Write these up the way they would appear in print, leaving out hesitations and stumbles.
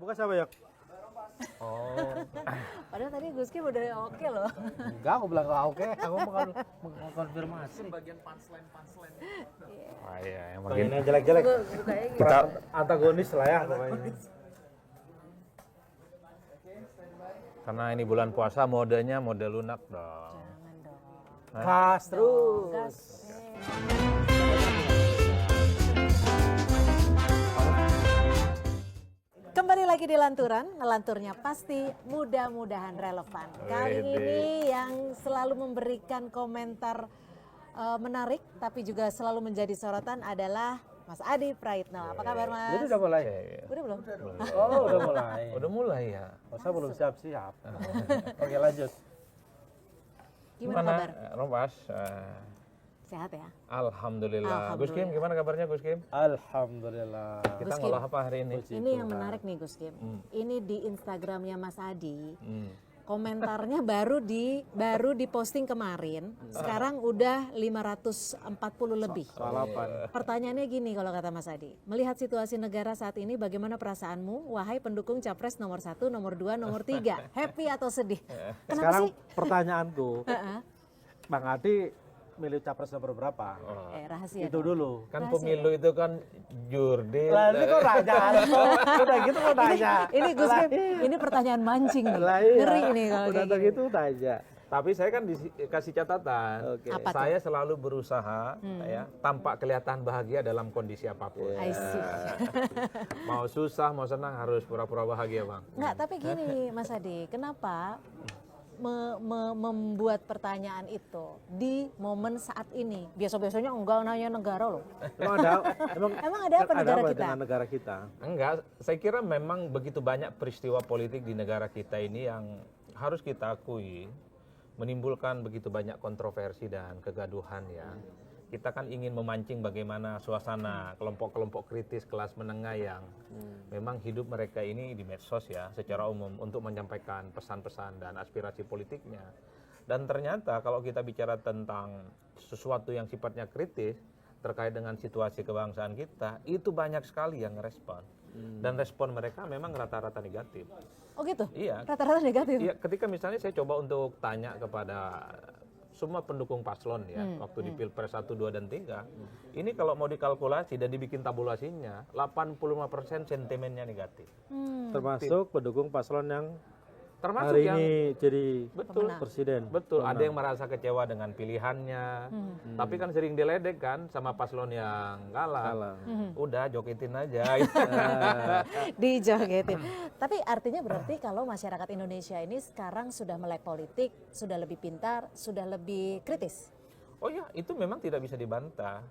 Muka siapa ya? Oh. Padahal tadi Gus Kim udah oke loh. Enggak, aku bilang enggak oke. Aku mau konfirmasi. Bagian punchline. Ah, iya, yang Bagian bagian yang jelek-jelek. Bukanya gitu. kita Antagonis lah ya pokoknya. karena ini bulan puasa modenya mode lunak dong. Jangan dong. Gas terus. Gas. Kembali lagi di Lanturan, ngelanturnya pasti mudah-mudahan relevan. Kali Wede. ini yang selalu memberikan komentar menarik tapi juga selalu menjadi sorotan adalah Mas Adi Praitno. Apa kabar Mas? Jadi udah mulai. Udah belum? Oh, udah mulai. Udah mulai ya. Masa belum siap-siap. Oke, lanjut. Gimana kabar? Rombas? Sehat ya? Alhamdulillah. Gus Kim, Alhamdulillah. gimana kabarnya Gus Kim? Alhamdulillah. Kita Gus Kim. ngolah apa hari ini? Ini yang menarik nih Gus Kim. Ini di Instagramnya Mas Adi. Hmm. Komentarnya baru diposting kemarin. Sekarang udah 540 lebih. Soal apa? Pertanyaannya gini kalau kata Mas Adi. Melihat situasi negara saat ini bagaimana perasaanmu? Wahai pendukung capres nomor 1, nomor 2, nomor 3. Happy atau sedih? Kenapa Sekarang sih? pertanyaanku, Bang Adi milih capres nomor berapa? Rahasia. Itu dulu. Kan pemilu itu kan jurdil. Lah ini kok nanya? Udah gitu kok nanya? Ini Gus Kim, ini pertanyaan mancing nih. Lah iya. Ngeri ini kalau Udah kayak gini. gitu nanya. Tapi saya kan dikasih catatan. Oke. Apa tuh? Saya selalu berusaha ya, tampak kelihatan bahagia dalam kondisi apapun. I see. Mau susah, mau senang harus pura-pura bahagia, Bang. Enggak, tapi gini Mas Adi, kenapa membuat pertanyaan itu di momen saat ini? Biasa-biasanya enggak nanya negara loh. Emang ada apa negara kita? dengan negara kita? Enggak, saya kira memang begitu banyak peristiwa politik di negara kita ini yang harus kita akui menimbulkan begitu banyak kontroversi dan kegaduhan ya. Kita kan ingin memancing bagaimana suasana kelompok-kelompok kritis kelas menengah yang memang hidup mereka ini di medsos ya secara umum untuk menyampaikan pesan-pesan dan aspirasi politiknya. Dan ternyata kalau kita bicara tentang sesuatu yang sifatnya kritis terkait dengan situasi kebangsaan kita, itu banyak sekali yang respon. Dan respon mereka memang rata-rata negatif. Oh gitu? Iya. Rata-rata negatif? Iya, ketika misalnya saya coba untuk tanya kepada semua pendukung paslon ya, waktu di Pilpres 1, 2, dan 3, ini kalau mau dikalkulasi dan dibikin tabulasinya, 85% sentimennya negatif. Termasuk pendukung paslon yang Termasuk hari yang ini jadi betul, presiden. betul. Ada yang merasa kecewa dengan pilihannya, tapi kan sering diledek kan sama paslon yang kalah. Udah jogetin aja. Dijogetin. Tapi artinya berarti kalau masyarakat Indonesia ini sekarang sudah melek politik, sudah lebih pintar, sudah lebih kritis. Oh ya, itu memang tidak bisa dibantah.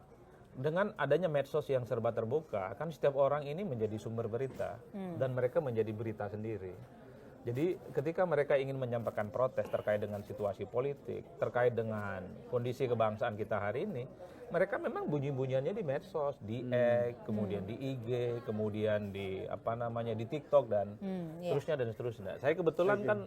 Dengan adanya medsos yang serba terbuka, kan setiap orang ini menjadi sumber berita dan mereka menjadi berita sendiri. Jadi ketika mereka ingin menyampaikan protes terkait dengan situasi politik, terkait dengan kondisi kebangsaan kita hari ini, mereka memang bunyi-bunyiannya di medsos, di X, kemudian di IG, kemudian di di TikTok dan seterusnya dan seterusnya. Saya kebetulan kan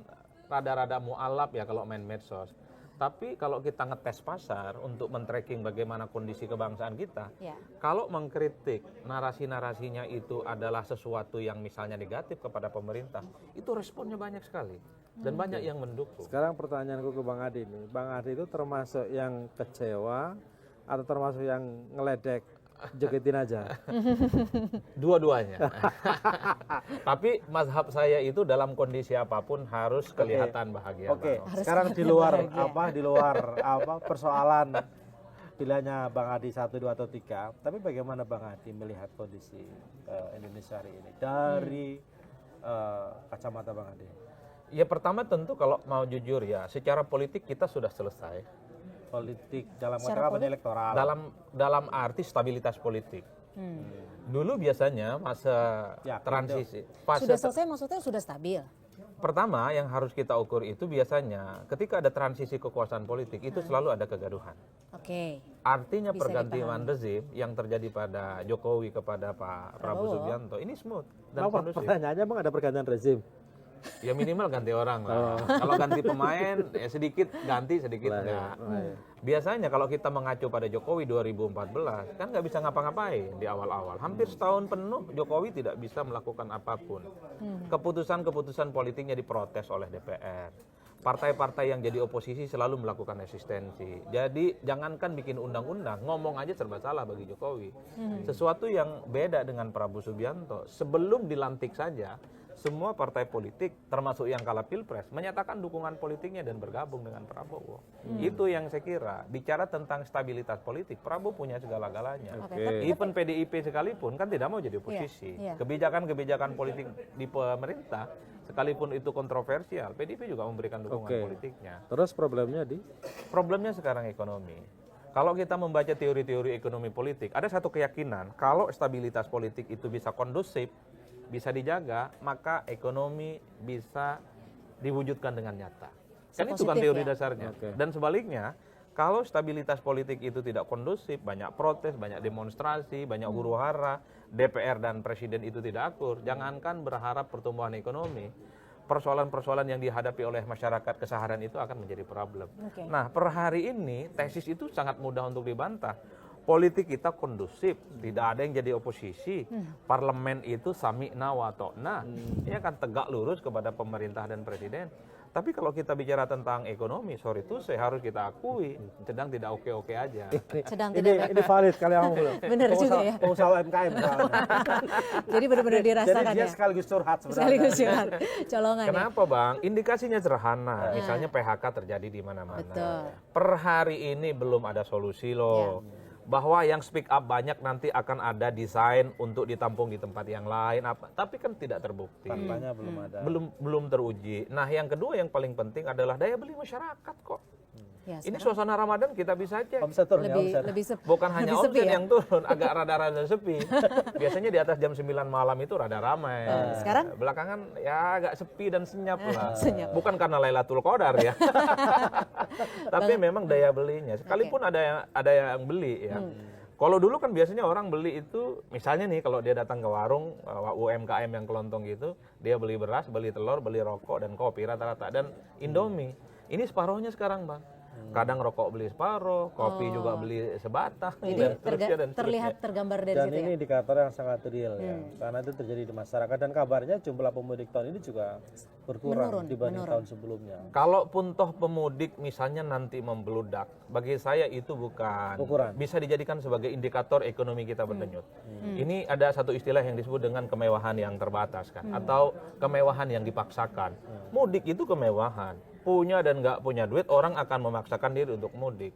rada-rada mualaf ya kalau main medsos. Tapi kalau kita ngetes pasar untuk men-tracking bagaimana kondisi kebangsaan kita, kalau mengkritik narasi-narasinya itu adalah sesuatu yang misalnya negatif kepada pemerintah, itu responnya banyak sekali dan banyak yang mendukung. Sekarang pertanyaanku ke Bang Adi nih, Bang Adi itu termasuk yang kecewa atau termasuk yang ngeledek, jogetin aja? Dua-duanya. Tapi mazhab saya itu dalam kondisi apapun harus kelihatan bahagia. Oke, Bang. sekarang di luar persoalan pilihannya Bang Adi 1, 2, atau 3. Tapi bagaimana Bang Adi melihat kondisi Indonesia hari ini dari kacamata Bang Adi? Ya pertama tentu kalau mau jujur ya, secara politik kita sudah selesai. Politik dalam konteks elektoral. Dalam arti stabilitas politik. Dulu biasanya masa transisi. Sudah selesai maksudnya sudah stabil? Pertama yang harus kita ukur itu biasanya ketika ada transisi kekuasaan politik itu selalu ada kegaduhan. Oke. Artinya Bisa pergantian rezim yang terjadi pada Jokowi kepada Pak Prabowo Subianto ini smooth dan kondusif. Pertanyaannya Bang, ada pergantian rezim? Ya minimal ganti orang lah. Kalau ganti pemain, ya sedikit ganti, sedikit enggak. Biasanya kalau kita mengacu pada Jokowi 2014, kan nggak bisa ngapa-ngapain di awal-awal. Hampir setahun penuh Jokowi tidak bisa melakukan apapun. Keputusan-keputusan politiknya diprotes oleh DPR. Partai-partai yang jadi oposisi selalu melakukan resistensi. Jadi jangankan bikin undang-undang, ngomong aja serba salah bagi Jokowi. Sesuatu yang beda dengan Prabowo Subianto. Sebelum dilantik saja, semua partai politik, termasuk yang kalah pilpres, menyatakan dukungan politiknya dan bergabung dengan Prabowo. Itu yang saya kira. Bicara tentang stabilitas politik, Prabowo punya segala-galanya. Even PDIP sekalipun kan tidak mau jadi oposisi. Kebijakan-kebijakan politik di pemerintah, sekalipun itu kontroversial, PDIP juga memberikan dukungan politiknya. Terus problemnya Problemnya sekarang ekonomi. Kalau kita membaca teori-teori ekonomi politik, ada satu keyakinan, kalau stabilitas politik itu bisa kondusif, bisa dijaga, maka ekonomi bisa diwujudkan dengan nyata. Kan itu kan teori dasarnya. Dan sebaliknya, kalau stabilitas politik itu tidak kondusif, banyak protes, banyak demonstrasi, banyak huru-hara, DPR dan Presiden itu tidak akur, jangankan berharap pertumbuhan ekonomi, persoalan-persoalan yang dihadapi oleh masyarakat keseharian itu akan menjadi problem. Nah, per hari ini tesis itu sangat mudah untuk dibantah. Politik kita kondusif, tidak ada yang jadi oposisi, parlemen itu sami'na wa ta'na, ini akan tegak lurus kepada pemerintah dan presiden. Tapi kalau kita bicara tentang ekonomi, sorry itu saya harus kita akui, sedang tidak oke-oke aja. Ini valid kali yang belum. Benar juga ya. Pengusaha UMKM misalnya. Jadi benar-benar dirasakan Jadi dia ya. sekaligus curhat sebenarnya. Sekaligus curhat. Colongan ya. Kenapa Bang? Indikasinya sederhana, misalnya PHK terjadi di mana-mana. Betul. Per hari ini belum ada solusi loh. Bahwa yang speak up banyak nanti akan ada desain untuk ditampung di tempat yang lain tapi kan tidak terbukti. Faktanya belum ada. Belum teruji. Nah, yang kedua yang paling penting adalah daya beli masyarakat kok. Ya, ini suasana Ramadan kita bisa cek. Omset turun lebih sepi. Bukan hanya lebih omset sepi, yang turun, agak rada-rada sepi. Biasanya di atas jam 9 malam itu rada ramai. Sekarang? Belakangan ya agak sepi dan senyap lah. Senyap. Bukan karena Lailatul Qadar ya. Tapi memang daya belinya. Sekalipun ada yang beli ya. Kalau dulu kan biasanya orang beli itu, misalnya nih kalau dia datang ke warung UMKM yang kelontong gitu, dia beli beras, beli telur, beli rokok dan kopi rata-rata dan Indomie. Ini separuhnya sekarang Bang. Kadang rokok beli separuh, kopi juga beli sebatang. Jadi terlihat tergambar dari dan situ ya. ini indikator yang sangat real ya. Karena itu terjadi di masyarakat dan kabarnya jumlah pemudik tahun ini juga berkurang dibanding tahun sebelumnya. Kalaupun toh pemudik misalnya nanti membludak, bagi saya itu bukan ukuran. Bisa dijadikan sebagai indikator ekonomi kita berdenyut. Ini ada satu istilah yang disebut dengan kemewahan yang terbatas kan, atau kemewahan yang dipaksakan. Mudik itu kemewahan. Punya dan nggak punya duit, orang akan memaksakan diri untuk mudik.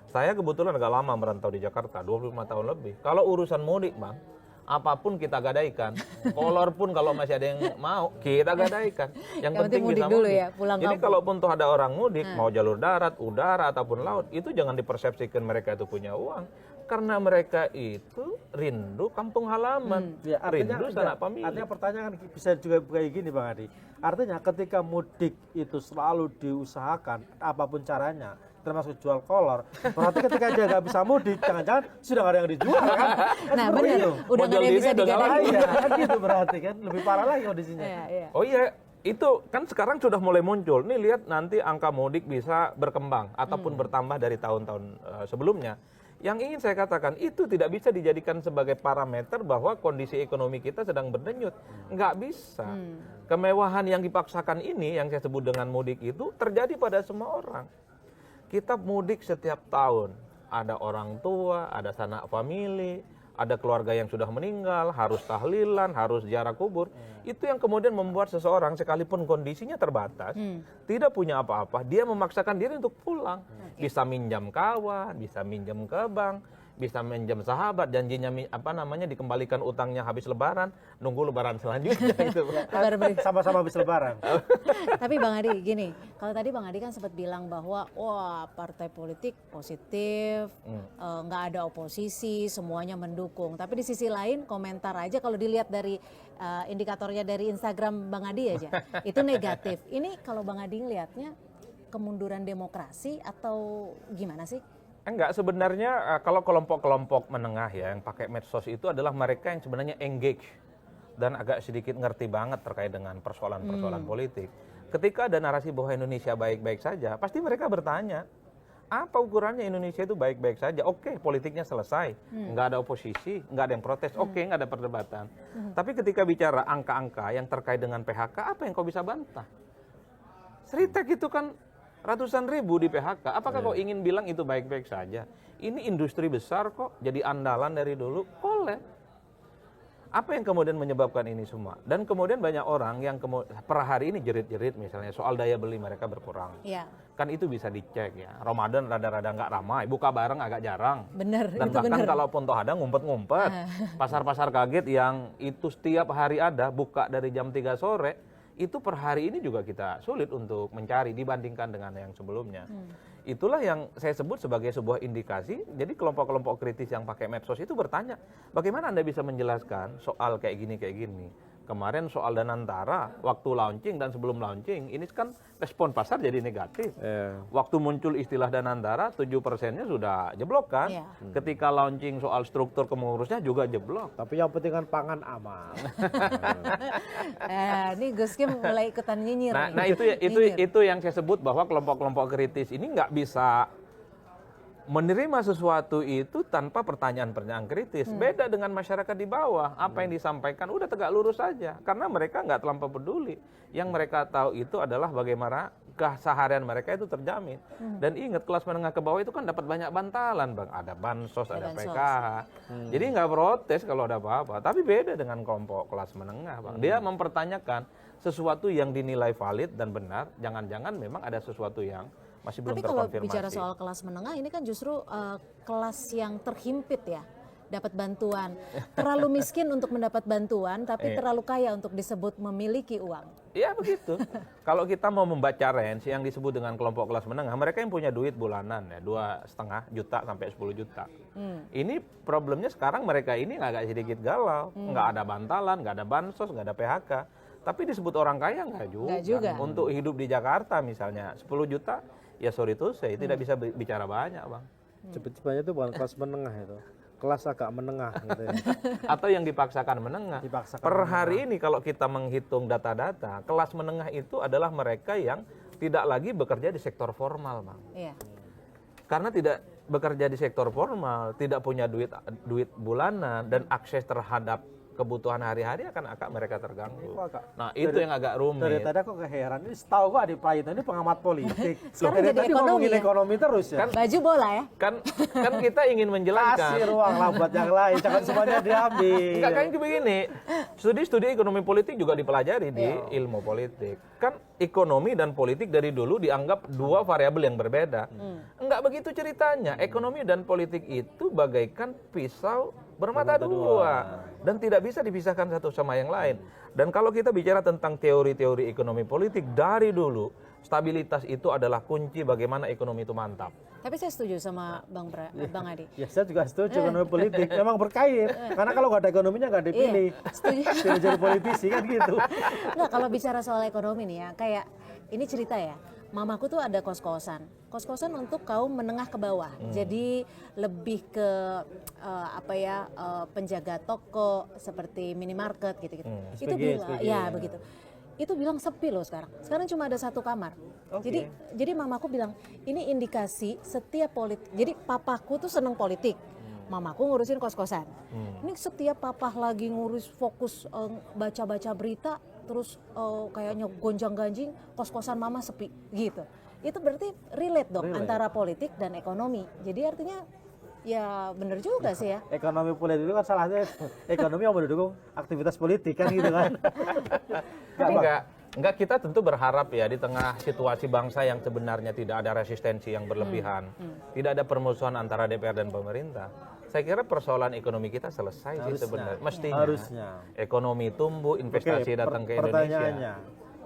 Saya kebetulan agak lama merantau di Jakarta, 25 tahun lebih. Kalau urusan mudik, Bang, apapun kita gadaikan. Kolor pun kalau masih ada yang mau, kita gadaikan. Yang penting mudik bisa dulu mudik. ya, pulang Jadi kampung. kalaupun toh ada orang mudik, mau jalur darat, udara, ataupun laut, itu jangan dipersepsikan mereka itu punya uang. Karena mereka itu rindu kampung halaman, Ya, artinya, rindu sanak famili. artinya pertanyaan bisa juga kayak gini Bang Adi. Artinya ketika mudik itu selalu diusahakan apapun caranya, termasuk jual kolor, berarti ketika dia nggak bisa mudik, jangan-jangan sudah nggak ada yang dijual kan? Nah benar, udah Model nggak ada yang diri bisa udah nggak digadaikan. Iya, kan gitu berarti kan lebih parah lagi kondisinya. Oh iya, itu kan sekarang sudah mulai muncul. Nih lihat nanti angka mudik bisa berkembang ataupun bertambah dari tahun-tahun sebelumnya. Yang ingin saya katakan itu tidak bisa dijadikan sebagai parameter bahwa kondisi ekonomi kita sedang berdenyut. Nggak bisa. Kemewahan yang dipaksakan ini yang saya sebut dengan mudik itu terjadi pada semua orang. Kita mudik setiap tahun. Ada orang tua, ada sanak famili, ada keluarga yang sudah meninggal, harus tahlilan, harus ziarah kubur. Itu yang kemudian membuat seseorang sekalipun kondisinya terbatas, tidak punya apa-apa, dia memaksakan diri untuk pulang. Bisa minjam kawan, bisa minjam ke bank, bisa minjam sahabat, janjinya dikembalikan utangnya habis lebaran, nunggu lebaran selanjutnya itu. Sama-sama habis lebaran. Tapi Bang Adi gini, kalau tadi Bang Adi kan sempat bilang bahwa wah partai politik positif, nggak ada oposisi, semuanya mendukung. Tapi di sisi lain komentar aja kalau dilihat dari indikatornya dari Instagram Bang Adi aja, itu negatif. Ini kalau Bang Adi ngelihatnya kemunduran demokrasi atau gimana sih? Enggak, sebenarnya kalau kelompok-kelompok menengah ya yang pakai medsos itu adalah mereka yang sebenarnya engage dan agak sedikit ngerti banget terkait dengan persoalan-persoalan politik. Ketika ada narasi bahwa Indonesia baik-baik saja, pasti mereka bertanya, apa ukurannya Indonesia itu baik-baik saja? Oke, politiknya selesai, nggak ada oposisi, nggak ada yang protes, oke, nggak ada perdebatan. Tapi ketika bicara angka-angka yang terkait dengan PHK, apa yang kau bisa bantah? Seritek itu kan ratusan ribu di PHK. Apakah kau ingin bilang itu baik-baik saja? Ini industri besar kok, jadi andalan dari dulu, boleh. Apa yang kemudian menyebabkan ini semua? Dan kemudian banyak orang yang per hari ini jerit-jerit misalnya soal daya beli mereka berkurang. Iya. Kan itu bisa dicek ya. Ramadan rada-rada nggak ramai, buka bareng agak jarang. Bener, Dan itu bahkan bener. kalaupun toh ada ngumpet-ngumpet. Pasar-pasar kaget yang itu setiap hari ada, buka dari jam 3 sore, itu per hari ini juga kita sulit untuk mencari dibandingkan dengan yang sebelumnya. Itulah yang saya sebut sebagai sebuah indikasi. Jadi kelompok-kelompok kritis yang pakai medsos itu bertanya, bagaimana Anda bisa menjelaskan soal kayak gini? Kemarin soal Danantara, waktu launching dan sebelum launching, ini kan respon pasar jadi negatif. Waktu muncul istilah Danantara, 7%-nya sudah jeblok kan? Iya. Ketika launching soal struktur pengurusnya juga jeblok. Tapi yang penting kan pangan aman. Ini Gus Kim mulai ikutan nyinyir. Nah, nih. Nyinyir. itu yang saya sebut bahwa kelompok-kelompok kritis ini nggak bisa menerima sesuatu itu tanpa pertanyaan-pertanyaan kritis. Beda dengan masyarakat di bawah. Apa yang disampaikan udah tegak lurus saja. Karena mereka nggak terlampau peduli. Yang mereka tahu itu adalah bagaimana keseharian mereka itu terjamin. Dan ingat, kelas menengah ke bawah itu kan dapat banyak bantalan, Bang. Ada bansos, ada bansos. PKH. Jadi nggak protes kalau ada apa-apa. Tapi beda dengan kelompok kelas menengah, Bang. Dia mempertanyakan sesuatu yang dinilai valid dan benar. Jangan-jangan memang ada sesuatu yang masih belum Tapi kalau terkonfirmasi. bicara soal kelas menengah, ini kan justru kelas yang terhimpit ya, dapat bantuan. Terlalu miskin untuk mendapat bantuan, tapi terlalu kaya untuk disebut memiliki uang. Iya begitu. Kalau kita mau membaca range yang disebut dengan kelompok kelas menengah, mereka yang punya duit bulanan ya 2,5 juta sampai 10 juta. Ini problemnya sekarang mereka ini agak sedikit galau, nggak ada bantalan, nggak ada bansos, nggak ada PHK. Tapi disebut orang kaya nggak juga. Untuk hidup di Jakarta misalnya 10 juta, ya sorry to say, tidak bisa bicara banyak, Bang. Cepet-cepetnya itu bukan kelas menengah itu. Kelas agak menengah gitu ya. Atau yang dipaksakan menengah. Per hari ini kalau kita menghitung data-data, kelas menengah itu adalah mereka yang tidak lagi bekerja di sektor formal, Bang. Iya. Karena tidak bekerja di sektor formal, tidak punya duit bulanan dan akses terhadap kebutuhan hari-hari akan mereka terganggu. Nah, itu yang agak rumit. Dari tadi aku keheran, ini setahu kok Adi Prayitno ini pengamat politik. Sekarang Dari jadi tadi ekonomi ngomongin ya? ekonomi terus ya. Baju bola ya. Kan kita ingin menjelaskan. Kasih ruang lah buat yang lain, jangan semuanya diambil. Enggak, kan begini, studi-studi ekonomi politik juga dipelajari di ilmu politik. Kan ekonomi dan politik dari dulu dianggap dua variabel yang berbeda. Enggak begitu ceritanya. Ekonomi dan politik itu bagaikan pisau bermata dua. Dan tidak bisa dipisahkan satu sama yang lain. Dan kalau kita bicara tentang teori-teori ekonomi politik, dari dulu stabilitas itu adalah kunci bagaimana ekonomi itu mantap. Tapi saya setuju sama Bang Adi. Ya saya juga setuju ekonomi politik, memang berkait. Karena kalau nggak ada ekonominya nggak dipilih. Setuju. Pilih jadi politisi kan gitu. Enggak, kalau bicara soal ekonomi nih ya, kayak ini cerita ya. Mamaku tuh ada kos-kosan untuk kaum menengah ke bawah. Jadi lebih ke penjaga toko seperti minimarket gitu-gitu. Itu bilang, ya begitu. Itu bilang sepi loh sekarang. Sekarang cuma ada satu kamar. Jadi mamaku bilang ini indikasi setiap politik. Jadi papaku tuh seneng politik. Mamaku ngurusin kos-kosan. Ini setiap papa lagi ngurus fokus baca-baca berita, terus kayaknya gonjang-ganjing, kos-kosan mama sepi gitu. Itu berarti relate dong antara politik dan ekonomi. Jadi artinya ya benar juga sih ya. Ekonomi politik itu kan salahnya ekonomi yang mendukung aktivitas politik kan gitu kan. Enggak, kita tentu berharap ya di tengah situasi bangsa yang sebenarnya tidak ada resistensi yang berlebihan, tidak ada permusuhan antara DPR dan pemerintah. Saya kira persoalan ekonomi kita selesai sih sebenarnya. Mestinya. Harusnya. Ekonomi tumbuh, investasi datang ke Indonesia. Pertanyaannya,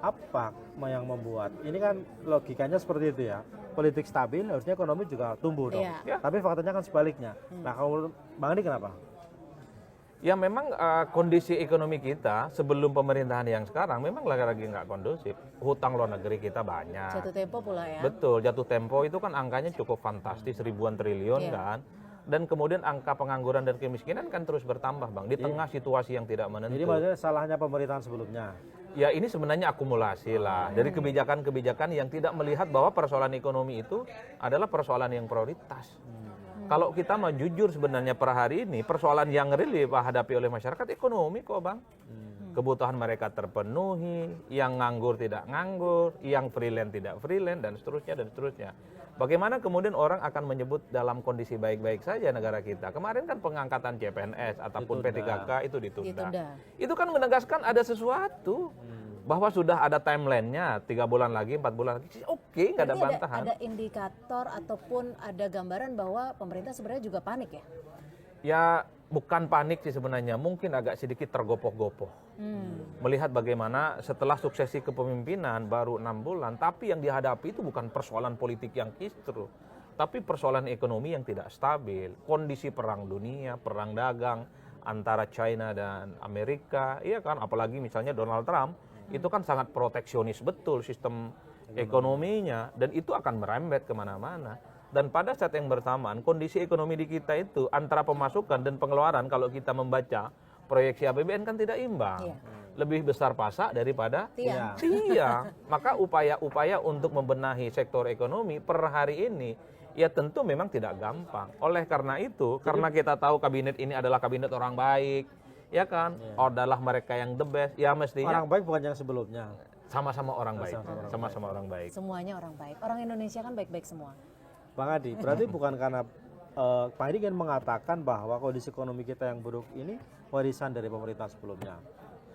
apa yang membuat? Ini kan logikanya seperti itu ya. Politik stabil, harusnya ekonomi juga tumbuh dong. Iya. Tapi faktanya kan sebaliknya. Nah, kalau Bang Andi kenapa? Ya memang kondisi ekonomi kita sebelum pemerintahan yang sekarang memang lagi nggak kondusif. Hutang luar negeri kita banyak. Jatuh tempo pula ya. Betul, jatuh tempo itu kan angkanya cukup fantastis, ribuan triliun kan. dan kemudian angka pengangguran dan kemiskinan kan terus bertambah, Bang, di tengah situasi yang tidak menentu. Jadi maksudnya salahnya pemerintahan sebelumnya. Ya ini sebenarnya akumulasi lah dari kebijakan-kebijakan yang tidak melihat bahwa persoalan ekonomi itu adalah persoalan yang prioritas. Kalau kita mau jujur sebenarnya per hari ini persoalan yang real dihadapi oleh masyarakat ekonomi kok, Bang. Kebutuhan mereka terpenuhi, yang nganggur tidak nganggur, yang freelance tidak freelance, dan seterusnya dan seterusnya. Bagaimana kemudian orang akan menyebut dalam kondisi baik-baik saja negara kita? Kemarin kan pengangkatan CPNS ataupun P3K itu ditunda. Itu kan menegaskan ada sesuatu. Bahwa sudah ada timeline-nya, 3 bulan lagi, 4 bulan lagi, oke, nggak ada bantahan. Ada indikator ataupun ada gambaran bahwa pemerintah sebenarnya juga panik ya? Ya bukan panik sih sebenarnya, mungkin agak sedikit tergopoh-gopoh. Melihat bagaimana setelah suksesi kepemimpinan baru 6 bulan, tapi yang dihadapi itu bukan persoalan politik yang kisruh, tapi persoalan ekonomi yang tidak stabil, kondisi perang dunia, perang dagang antara China dan Amerika, iya kan, apalagi misalnya Donald Trump, itu kan sangat proteksionis betul sistem ekonominya, dan itu akan merembet kemana-mana. Dan pada saat yang bersamaan kondisi ekonomi di kita itu antara pemasukan dan pengeluaran, kalau kita membaca proyeksi APBN kan tidak imbang. Lebih besar pasak daripada tiang. Maka upaya-upaya untuk membenahi sektor ekonomi per hari ini ya tentu memang tidak gampang. Oleh karena itu, karena kita tahu kabinet ini adalah kabinet orang baik, ya kan, adalah mereka yang the best, ya mestinya Orang baik bukan yang sebelumnya. sama-sama orang baik, sama-sama orang baik. Semuanya orang baik. Orang Indonesia kan baik-baik semua. Bang Adi, berarti bukan karena Bang Adi ingin mengatakan bahwa kondisi ekonomi kita yang buruk ini warisan dari pemerintah sebelumnya.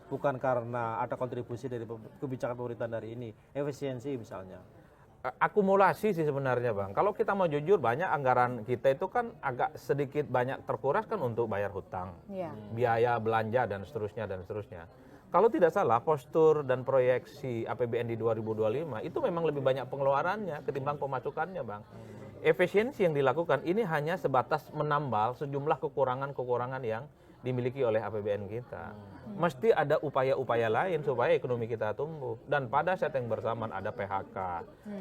Bukan karena ada kontribusi dari kebijakan pemerintahan dari ini, efisiensi misalnya. Akumulasi sih sebenarnya, Bang. Kalau kita mau jujur, banyak anggaran kita itu kan agak sedikit banyak terkuras kan untuk bayar hutang, biaya belanja dan seterusnya dan seterusnya. Kalau tidak salah, postur dan proyeksi APBN di 2025 itu memang lebih banyak pengeluarannya ketimbang pemasukannya, Bang. Efisiensi yang dilakukan ini hanya sebatas menambal sejumlah kekurangan-kekurangan yang dimiliki oleh APBN kita. Mesti ada upaya-upaya lain supaya ekonomi kita tumbuh. Dan pada saat yang bersamaan ada PHK.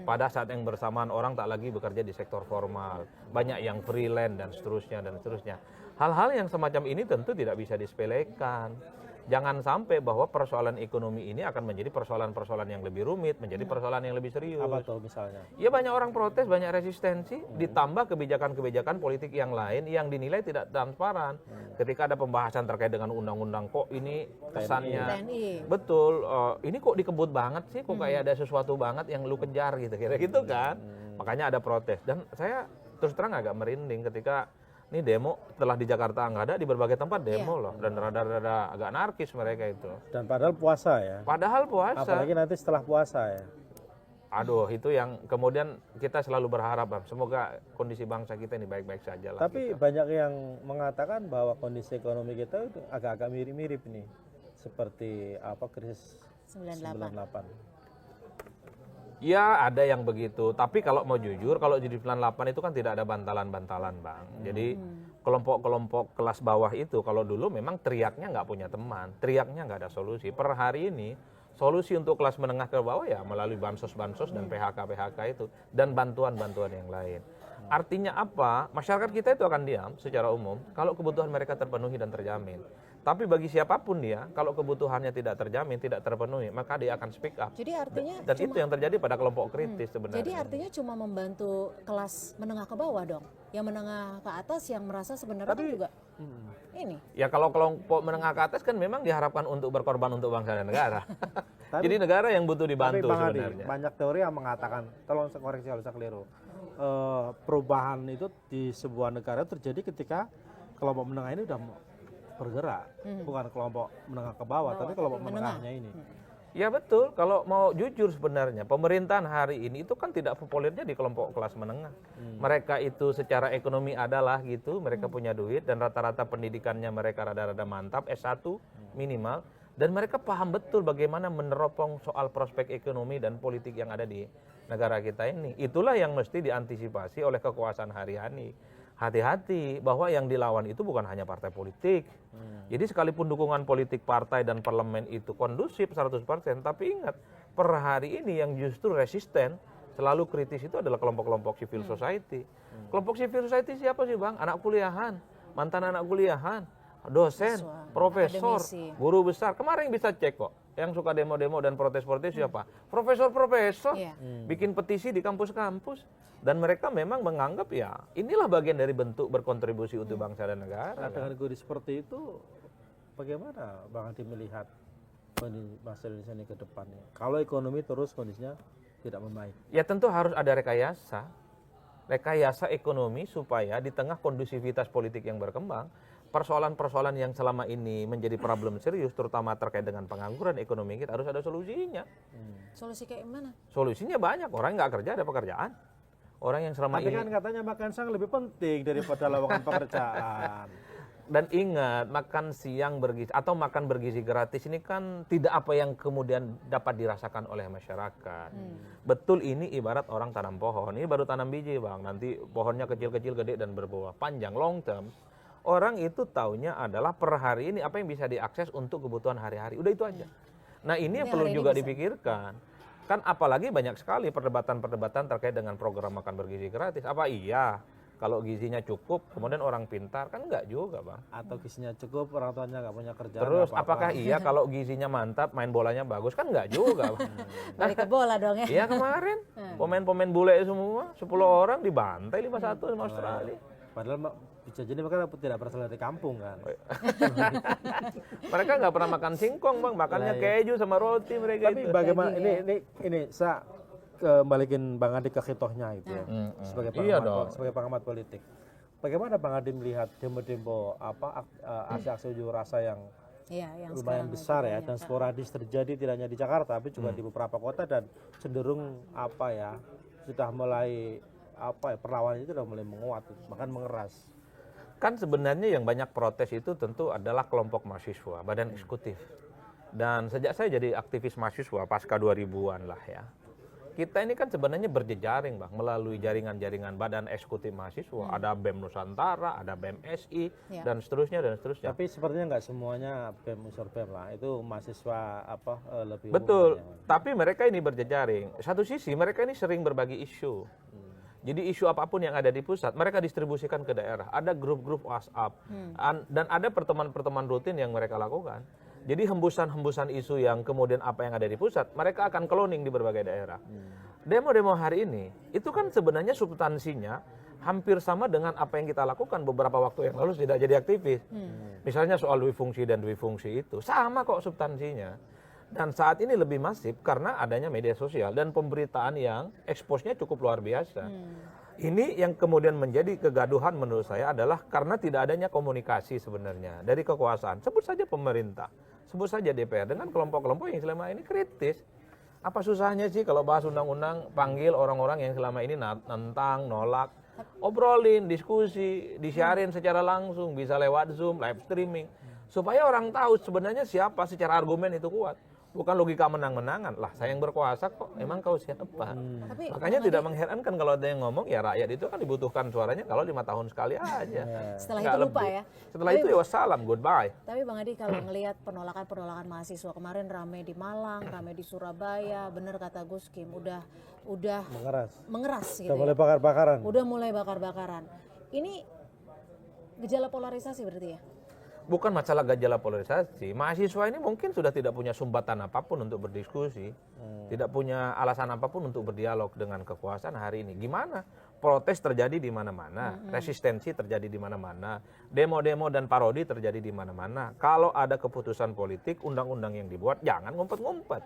Pada saat yang bersamaan orang tak lagi bekerja di sektor formal. Banyak yang freelance dan seterusnya dan seterusnya. Hal-hal yang semacam ini tentu tidak bisa disepelekan. Jangan sampai bahwa persoalan ekonomi ini akan menjadi persoalan-persoalan yang lebih rumit, menjadi persoalan yang lebih serius. Apa tuh misalnya? Ya banyak orang protes, banyak resistensi, ditambah kebijakan-kebijakan politik yang lain yang dinilai tidak transparan. Ketika ada pembahasan terkait dengan undang-undang, kok ini kesannya TNI. betul, ini kok dikebut banget sih, kok kayak ada sesuatu banget yang lu kejar gitu, kira gitu kan. Makanya ada protes, dan saya terus terang agak merinding ketika ini demo setelah di Jakarta nggak ada, di berbagai tempat demo loh, dan rada-rada agak anarkis mereka itu. Dan padahal puasa ya. Padahal puasa. Apalagi nanti setelah puasa ya. Aduh, itu yang kemudian kita selalu berharap, Bang, semoga kondisi bangsa kita ini baik-baik saja lah. Tapi banyak yang mengatakan bahwa kondisi ekonomi kita itu agak-agak mirip-mirip nih, seperti apa krisis 98. Ya ada yang begitu, tapi kalau mau jujur, kalau di 98 itu kan tidak ada bantalan-bantalan, Bang. Jadi kelompok-kelompok kelas bawah itu kalau dulu memang teriaknya nggak punya teman, teriaknya nggak ada solusi. Per hari ini solusi untuk kelas menengah ke bawah ya melalui bansos-bansos dan PHK-PHK itu, dan bantuan-bantuan yang lain. Artinya apa? Masyarakat kita itu akan diam secara umum kalau kebutuhan mereka terpenuhi dan terjamin. Tapi bagi siapapun dia, kalau kebutuhannya tidak terjamin, tidak terpenuhi, maka dia akan speak up. Jadi artinya dan itu yang terjadi pada kelompok kritis sebenarnya. Jadi artinya cuma membantu kelas menengah ke bawah dong. Yang menengah ke atas yang merasa sebenarnya kan juga ini. Ya kalau kelompok menengah ke atas kan memang diharapkan untuk berkorban untuk bangsa dan negara. Jadi negara yang butuh dibantu sebenarnya. Banyak teori yang mengatakan, tolong saya koreksi kalau saya keliru. Perubahan itu di sebuah negara terjadi ketika kelompok menengah ini udah bergerak, bukan kelompok menengah ke bawah, tapi kelompok menengahnya ini. Ya betul, kalau mau jujur sebenarnya pemerintahan hari ini itu kan tidak populernya di kelompok kelas menengah. Mereka itu secara ekonomi adalah gitu, mereka punya duit dan rata-rata pendidikannya mereka rada-rada mantap, S1 minimal, dan mereka paham betul bagaimana meneropong soal prospek ekonomi dan politik yang ada di negara kita ini. Itulah yang mesti diantisipasi oleh kekuasaan hari-hari. Hati-hati bahwa yang dilawan itu bukan hanya partai politik. Jadi sekalipun dukungan politik partai dan parlemen itu kondusif 100%, tapi ingat per hari ini yang justru resisten selalu kritis itu adalah kelompok-kelompok civil society. Kelompok civil society siapa sih Bang? Anak kuliahan, mantan anak kuliahan, dosen, profesor, akademisi. guru besar. Kemarin bisa cek kok, yang suka demo-demo dan protes-protes siapa? Profesor-profesor, bikin petisi di kampus-kampus. Dan mereka memang menganggap ya inilah bagian dari bentuk berkontribusi untuk bangsa dan negara. Nah, dengan kondisi seperti itu, bagaimana Bang Adi melihat bangsa Indonesia ini ke depannya? Kalau ekonomi terus kondisinya tidak membaik. Ya tentu harus ada rekayasa ekonomi supaya di tengah kondusivitas politik yang berkembang, persoalan-persoalan yang selama ini menjadi problem serius, terutama terkait dengan pengangguran ekonomi kita harus ada solusinya. Solusi kayak gimana? Solusinya banyak, orang nggak kerja ada pekerjaan. Orang yang selama Tapi ini... kan katanya makan siang lebih penting daripada lowongan pekerjaan. Dan ingat, makan siang bergizi atau makan bergizi gratis ini kan tidak apa yang kemudian dapat dirasakan oleh masyarakat. Betul, ini ibarat orang tanam pohon. Ini baru tanam biji Bang, nanti pohonnya kecil-kecil, gede dan berbuah panjang, long term. Orang itu taunya adalah per hari ini apa yang bisa diakses untuk kebutuhan hari-hari. Udah itu aja. Nah ini yang perlu juga dipikirkan. Kan apalagi banyak sekali perdebatan-perdebatan terkait dengan program makan bergizi gratis. Apa iya kalau gizinya cukup kemudian orang pintar? Kan enggak juga Bang. Atau gizinya cukup, orang tuanya nggak punya kerjaan. Terus apa-apa. apakah iya kalau gizinya mantap, main bolanya bagus? Kan enggak juga Bang. Balik ke bola dong ya. Iya kemarin pemain-pemain bule semua 10 orang dibantai 5-1 sama Australia. Padahal bisa jadi mereka tidak berasal dari kampung kan. Mereka nggak pernah makan singkong Bang, makannya keju sama roti mereka Tapi itu. bagaimana ini saya kembalikin Bang Adi ke khitohnya itu ya. Sebagai pengamat politik. Bagaimana Bang Adi melihat demo-demo aksi-aksi unjuk rasa yang yang lumayan besar ya dan sporadis terjadi tidak hanya di Jakarta tapi juga di beberapa kota dan cenderung sudah mulai perlawanan itu sudah mulai menguat bahkan mengeras. Kan sebenarnya yang banyak protes itu tentu adalah kelompok mahasiswa, badan eksekutif. Dan sejak saya jadi aktivis mahasiswa pasca 2000-an lah ya. Kita ini kan sebenarnya berjejaring Bang, melalui jaringan-jaringan badan eksekutif mahasiswa. Ada BEM Nusantara, ada BEM SI, dan seterusnya, dan seterusnya. Tapi sepertinya nggak semuanya BEM unsur BEM lah, itu mahasiswa lebih betul, tapi mereka ini berjejaring. Satu sisi mereka ini sering berbagi isu. Jadi isu apapun yang ada di pusat, mereka distribusikan ke daerah. Ada grup-grup WhatsApp, dan ada pertemuan-pertemuan rutin yang mereka lakukan. Jadi hembusan-hembusan isu yang kemudian apa yang ada di pusat, mereka akan cloning di berbagai daerah. Demo-demo hari ini, itu kan sebenarnya substansinya hampir sama dengan apa yang kita lakukan beberapa waktu yang lalu tidak jadi aktivis. Misalnya soal dwi-fungsi dan dwi-fungsi itu, sama kok substansinya. Dan saat ini lebih masif karena adanya media sosial dan pemberitaan yang expose-nya cukup luar biasa. Ini yang kemudian menjadi kegaduhan menurut saya adalah karena tidak adanya komunikasi sebenarnya dari kekuasaan. Sebut saja pemerintah, sebut saja DPR dengan kelompok-kelompok yang selama ini kritis. Apa susahnya sih kalau bahas undang-undang panggil orang-orang yang selama ini nentang, nolak, obrolin, diskusi, disiarin secara langsung, bisa lewat Zoom, live streaming. Supaya orang tahu sebenarnya siapa secara argumen itu kuat. Bukan logika menang-menangan. Lah saya yang berkuasa kok, emang kau siapa? Makanya tidak mengherankan kalau ada yang ngomong, ya rakyat itu kan dibutuhkan suaranya kalau 5 tahun sekali aja. Setelah itu lupa ya. Setelah itu ya wassalam, goodbye. Tapi Bang Adi kalau ngelihat penolakan mahasiswa kemarin ramai di Malang, ramai di Surabaya, bener kata Gus Kim, udah mengeras gitu. Udah mulai bakar-bakaran. Udah mulai bakar-bakaran. Ini gejala polarisasi berarti ya? Bukan masalah gejala polarisasi. Mahasiswa ini mungkin sudah tidak punya sumbatan apapun untuk berdiskusi. Tidak punya alasan apapun untuk berdialog dengan kekuasaan hari ini. Gimana? Protes terjadi di mana-mana. Resistensi terjadi di mana-mana. Demo-demo dan parodi terjadi di mana-mana. Kalau ada keputusan politik, undang-undang yang dibuat, jangan ngumpet-ngumpet.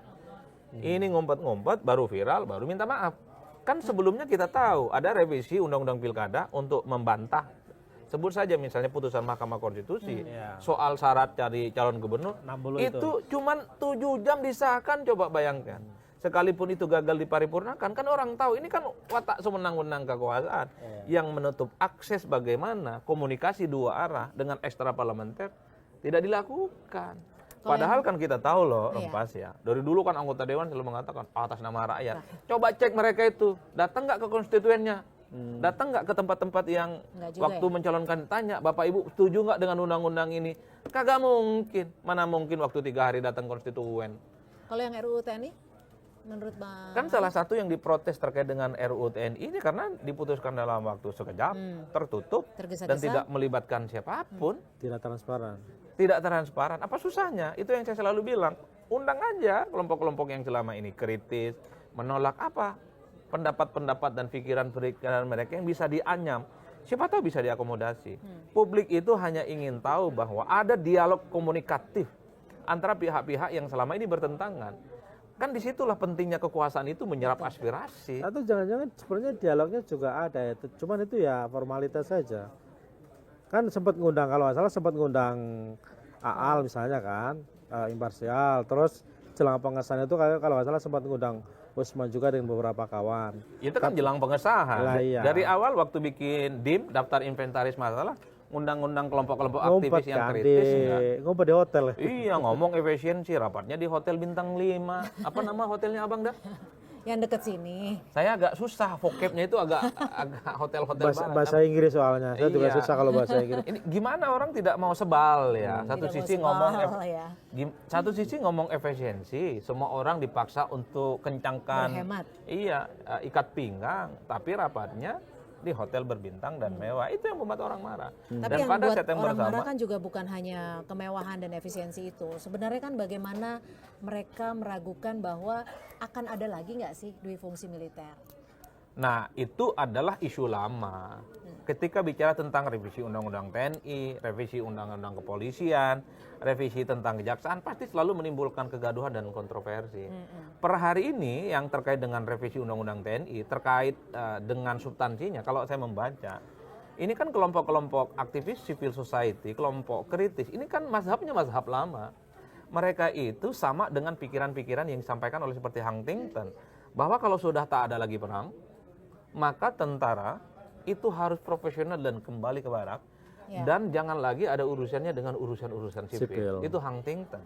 Ini ngumpet-ngumpet, baru viral, baru minta maaf. Kan sebelumnya kita tahu ada revisi undang-undang pilkada untuk membantah. Sebut saja misalnya putusan Mahkamah Konstitusi soal syarat cari calon gubernur, itu cuman 7 jam disahkan, coba bayangkan. Sekalipun itu gagal diparipurnakan, kan orang tahu ini kan watak semenang-menang kekuasaan yang menutup akses bagaimana komunikasi dua arah dengan ekstra parlementer tidak dilakukan. Padahal kan kita tahu loh, Rempas ya. Dari dulu kan anggota dewan selalu mengatakan atas nama rakyat. Coba cek mereka itu, datang nggak ke konstituennya? Datang nggak ke tempat-tempat yang waktu mencalonkan tanya, Bapak Ibu setuju nggak dengan undang-undang ini? Kagak mungkin. Mana mungkin waktu 3 hari datang konstituen. Kalau yang RUU TNI? menurut Bang? Kan salah satu yang diprotes terkait dengan RUU TNI ini karena diputuskan dalam waktu sekejap, tertutup, Tergesa-gesa. dan tidak melibatkan siapapun, Tidak transparan. tidak transparan. Apa susahnya? Itu yang saya selalu bilang. Undang aja kelompok-kelompok yang selama ini kritis, menolak apa? Pendapat-pendapat dan pikiran-pikiran mereka yang bisa dianyam. Siapa tahu bisa diakomodasi. Publik itu hanya ingin tahu bahwa ada dialog komunikatif antara pihak-pihak yang selama ini bertentangan. Kan disitulah pentingnya kekuasaan itu menyerap aspirasi. Atau jangan-jangan sebenarnya dialognya juga ada ya, cuman itu ya formalitas saja. Kan sempat ngundang, kalau nggak salah sempat ngundang Aal misalnya kan, imparsial. Terus jelang pengesahan itu kalau nggak salah sempat ngundang Usman juga dengan beberapa kawan. Itu kan jelang pengesahan. Lah, iya. Dari awal waktu bikin DIM, daftar inventaris masalah, undang-undang kelompok-kelompok aktivis yang kritis. Ngumpet di hotel. Iya, ngomong efisiensi, rapatnya di hotel bintang 5. Apa nama hotelnya Abang dah? Yang deket sini. Saya agak susah, vocabnya itu agak hotel-hotel banget. Bahasa Inggris soalnya, saya juga Iya. susah kalau bahasa Inggris. Ini gimana orang tidak mau sebal ya? Satu Tidak sisi mau ngomong sebal, ya. satu sisi ngomong efisiensi, semua orang dipaksa untuk kencangkan Berhemat. iya, ikat pinggang, tapi rapatnya di hotel berbintang dan mewah. Itu yang membuat orang marah. Tapi Dan yang pada buat saat yang orang marah bersama, kan juga bukan hanya kemewahan dan efisiensi itu. Sebenarnya kan bagaimana mereka meragukan bahwa akan ada lagi nggak sih dui fungsi militer? nah itu adalah isu lama. Ketika bicara tentang revisi Undang-Undang TNI, revisi Undang-Undang Kepolisian, revisi tentang kejaksaan, pasti selalu menimbulkan kegaduhan dan kontroversi. Per hari ini yang terkait dengan revisi Undang-Undang TNI, terkait dengan substansinya, kalau saya membaca, ini kan kelompok-kelompok aktivis civil society, kelompok kritis, ini kan mazhabnya mazhab lama. Mereka itu sama dengan pikiran-pikiran yang disampaikan oleh seperti Huntington, bahwa kalau sudah tak ada lagi perang, maka tentara itu harus profesional dan kembali ke barak, Ya. dan jangan lagi ada urusannya dengan urusan-urusan sipil. Sipil. Itu Huntington.